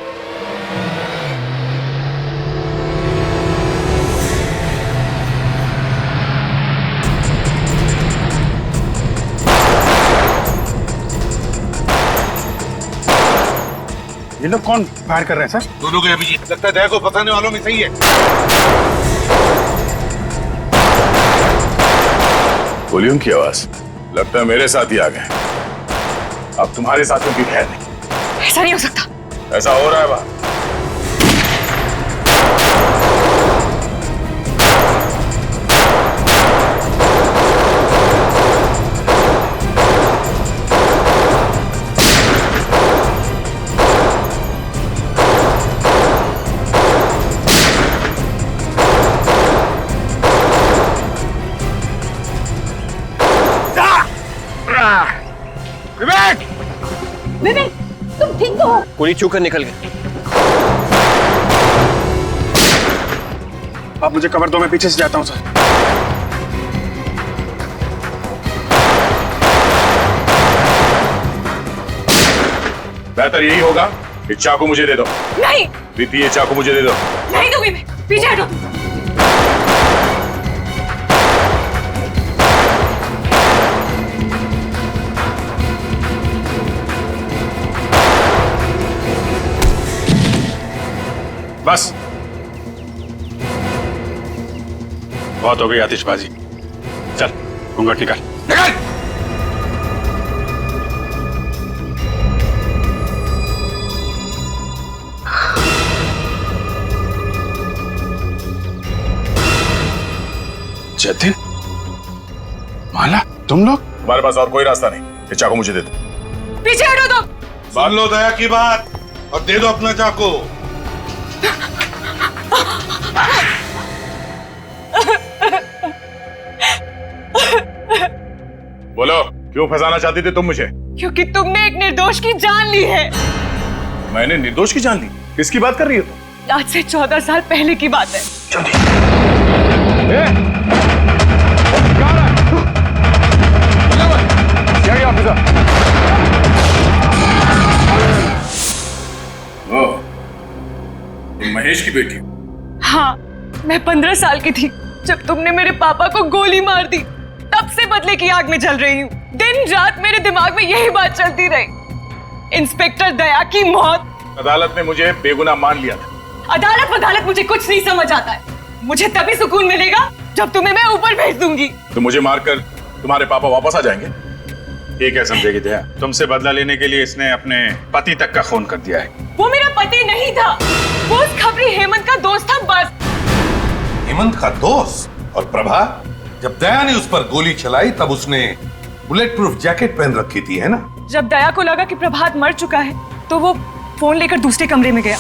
ये लोग कौन फायर कर रहे हैं सर? दोनों के अभिजीत, लगता है दया को फंसाने वालों में सही है। गोलियों की आवाज, लगता है मेरे साथ ही आ गए। अब तुम्हारे साथियों की खैर नहीं। ऐसा नहीं हो सकता। ऐसा हो रहा है बात। विवेक! विवेक, तुम ठीक तो हो? गोली चूक कर निकल गई। आप मुझे कवर दो, मैं पीछे से जाता हूं सर। बेहतर यही होगा कि चाकू मुझे दे दो। नहीं। प्रीति, ये चाकू मुझे दे दो। नहीं दूंगी मैं, पीछे हटो। बस बहुत हो गई आतिशबाजी। चल घूंघट निकाल। निकाल! जतिन, माला, तुम लोग? हमारे पास और कोई रास्ता नहीं। ये चाकू मुझे दे दो। पीछे हटो तुम। सुन लो दया की बात और दे दो अपना चाकू। बोलो, क्यों फंसाना चाहती थी तुम मुझे? क्योंकि तुमने एक निर्दोष की जान ली है। मैंने निर्दोष की जान ली? किसकी बात कर रही हो तुम? आज से 14 साल पहले की बात है। तुम महेश की बेटी? हाँ, मैं 15 साल की थी जब तुमने मेरे पापा को गोली मार दी। तब से बदले की आग में जल रही हूँ। दिन रात मेरे दिमाग में यही बात चलती रही। इंस्पेक्टर दया की मौत। अदालत ने मुझे बेगुनाह मान लिया था। अदालत मुझे कुछ नहीं समझ आता है। मुझे तभी सुकून मिलेगा जब तुम्हें मैं ऊपर भेज दूंगी। तो मुझे मारकर तुम्हारे पापा वापस आ जाएंगे? ये क्या समझेगी दया? तुमसे बदला लेने के लिए इसने अपने पति तक का खून कर दिया है। वो मेरा पति नहीं था, वो उस खबरी हेमंत का दोस्त था बस। हेमंत का दोस्त? और प्रभा, जब दया ने उस पर गोली चलाई तब उसने बुलेट प्रूफ जैकेट पहन रखी थी, है ना? जब दया को लगा कि प्रभात मर चुका है तो वो फोन लेकर दूसरे कमरे में गया।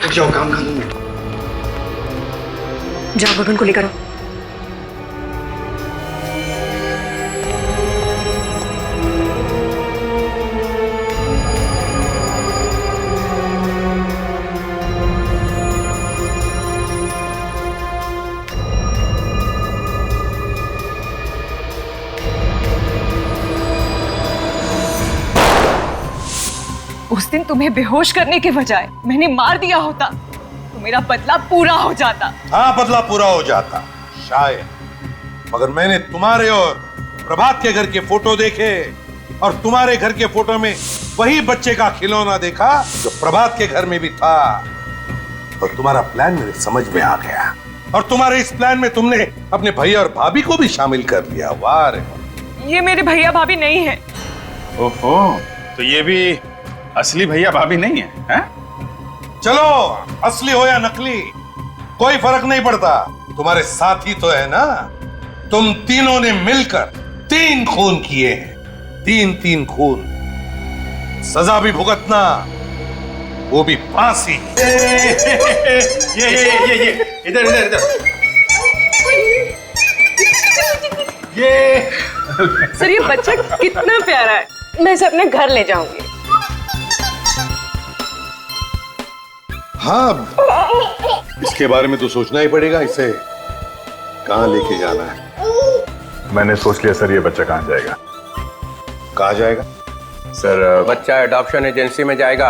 जाओ, काम कर लूंगी। जाओ गगन को लेकर आओ। उस दिन तुम्हें बेहोश करने के बजाय मैंने मार दिया होता तो मेरा बदला पूरा हो जाता। हाँ, बदला पूरा हो जाता शायद, मगर मैंने तुम्हारे और प्रभात के घर के फोटो देखे और तुम्हारे घर के फोटो में वही बच्चे का खिलौना देखा जो प्रभात के घर में भी था। और तुम्हारा प्लान मेरे समझ में आ गया और तुम्हारे इस प्लान में तुमने अपने भैया और भाभी को भी शामिल कर लिया। वाह रे, ये मेरे भैया भाभी नहीं है। ओहो, तो ये भी असली भैया भाभी नहीं है, हैं? चलो, असली हो या नकली कोई फर्क नहीं पड़ता, तुम्हारे साथी तो है ना। तुम तीनों ने मिलकर 3 खून किए हैं, 3 खून। सजा भी भुगतना, वो भी फांसी। ये इधर इधर इधर ये सर ये बच्चा कितना प्यारा है, मैं इसे अपने घर ले जाऊंगी। हाँ, इसके बारे में तो सोचना ही पड़ेगा, इसे कहां लेके जाना है। मैंने सोच लिया सर, ये बच्चा कहां जाएगा। कहां जाएगा सर? बच्चा एडॉप्शन एजेंसी में जाएगा।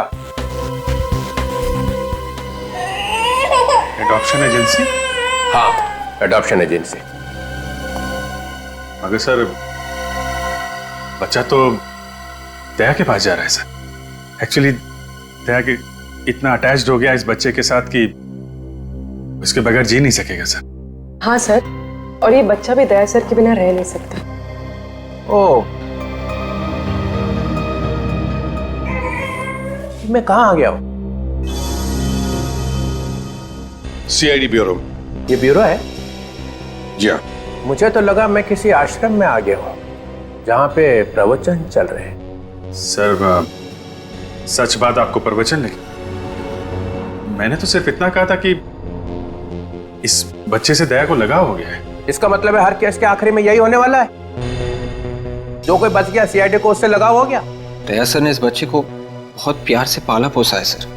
Adoption agency? हाँ, एडॉप्शन एजेंसी। मगर सर, बच्चा तो दया के पास जा रहा है सर। एक्चुअली दया के इतना अटैच्ड हो गया इस बच्चे के साथ कि उसके बगैर जी नहीं सकेगा सर। हाँ सर, और ये बच्चा भी दया सर के बिना रह नहीं सकता। ओह, मैं कहाँ आ गया हूँ? CID bureau. ये ब्यूरो है? जी हाँ। मुझे तो लगा मैं किसी आश्रम में आ गया हूँ जहाँ पे प्रवचन चल रहे हैं। सर, सच बात आपको प्रवचन नहीं, मैंने तो सिर्फ इतना कहा था कि इस बच्चे से दया को लगाव हो गया है। इसका मतलब है हर केस के आखिरी में यही होने वाला है, जो कोई बच गया सीआईडी को उससे लगाव हो गया। दया सर ने इस बच्चे को बहुत प्यार से पाला पोसा है सर।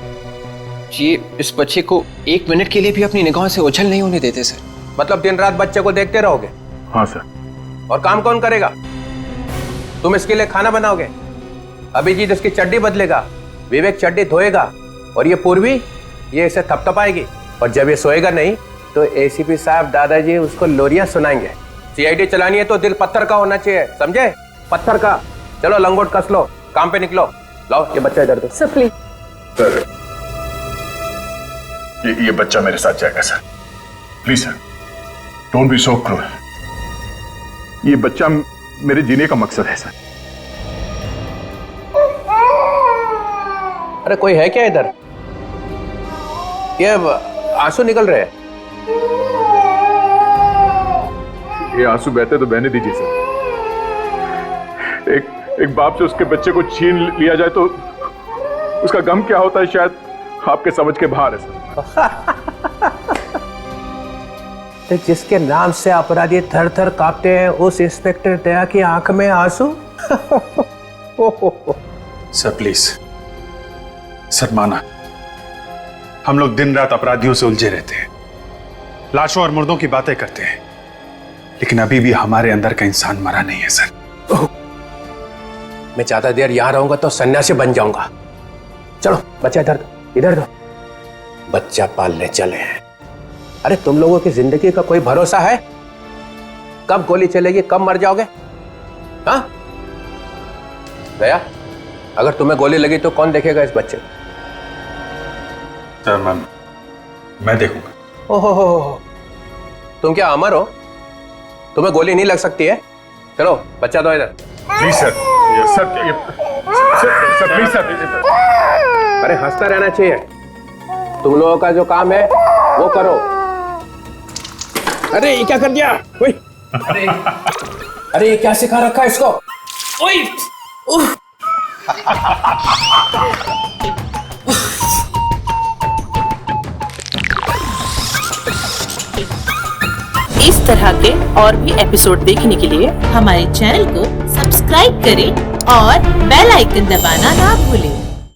ये इस बच्चे को 1 मिनट के लिए भी अपनी निगाहों से ओझल नहीं होने देते सर। मतलब दिन रात बच्चे को देखते रहोगे? हाँ सर। और काम कौन करेगा? तुम इसके लिए खाना बनाओगे, अभिजीत इसकी चड्डी बदलेगा, विवेक चड्डी धोएगा, और ये पूर्वी ये इसे थपथपाएगी, और जब ये सोएगा नहीं तो एसीपी साहब दादाजी उसको लोरियां सुनाएंगे। सीआईडी चलानी है तो दिल पत्थर का होना चाहिए, समझे? पत्थर का। चलो लंगोट कस लो, काम पे निकलो। लाओ ये बच्चा इधर दो। Sir please. सर, ये बच्चा मेरे साथ जाएगा sir. Please sir, don't be so cruel. ये बच्चा मेरे जीने का मकसद है सर। अरे कोई है क्या इधर? ये आंसू निकल रहे हैं। ये आंसू बहते तो बहने दीजिए सर। एक बाप से उसके बच्चे को छीन लिया जाए तो उसका गम क्या होता है, शायद आपके समझ के बाहर है सर। तो जिसके नाम से अपराधी थर थर कांपते हैं, उस इंस्पेक्टर दया की आंख में आंसू। सर प्लीज, सर माना, हम लोग दिन रात अपराधियों से उलझे रहते हैं, लाशों और मुर्दों की बातें करते हैं, लेकिन अभी भी हमारे अंदर का इंसान मरा नहीं है सर। मैं ज्यादा देर यहां रहूंगा तो सन्यासी बन जाऊंगा। चलो बच्चा इधर दो, इधर दो। बच्चा पालने चले हैं। अरे तुम लोगों की जिंदगी का कोई भरोसा है? कब गोली चलेगी, कब मर जाओगे? हाँ दया, अगर तुम्हें गोली लगी तो कौन देखेगा इस बच्चे को? सर मैं देखूंगा। ओहो, तुम क्या अमर हो? तुम्हें गोली नहीं लग सकती है? चलो बच्चा दो इधर। Please sir, sir please sir. अरे हंसता रहना चाहिए। तुम लोगों का जो काम है वो करो। अरे ये क्या कर दिया? अरे ये क्या सिखा रखा है इसको? ओए! इस तरह के और भी एपिसोड देखने के लिए हमारे चैनल को सब्सक्राइब करें और बेल आइकन दबाना ना भूलें।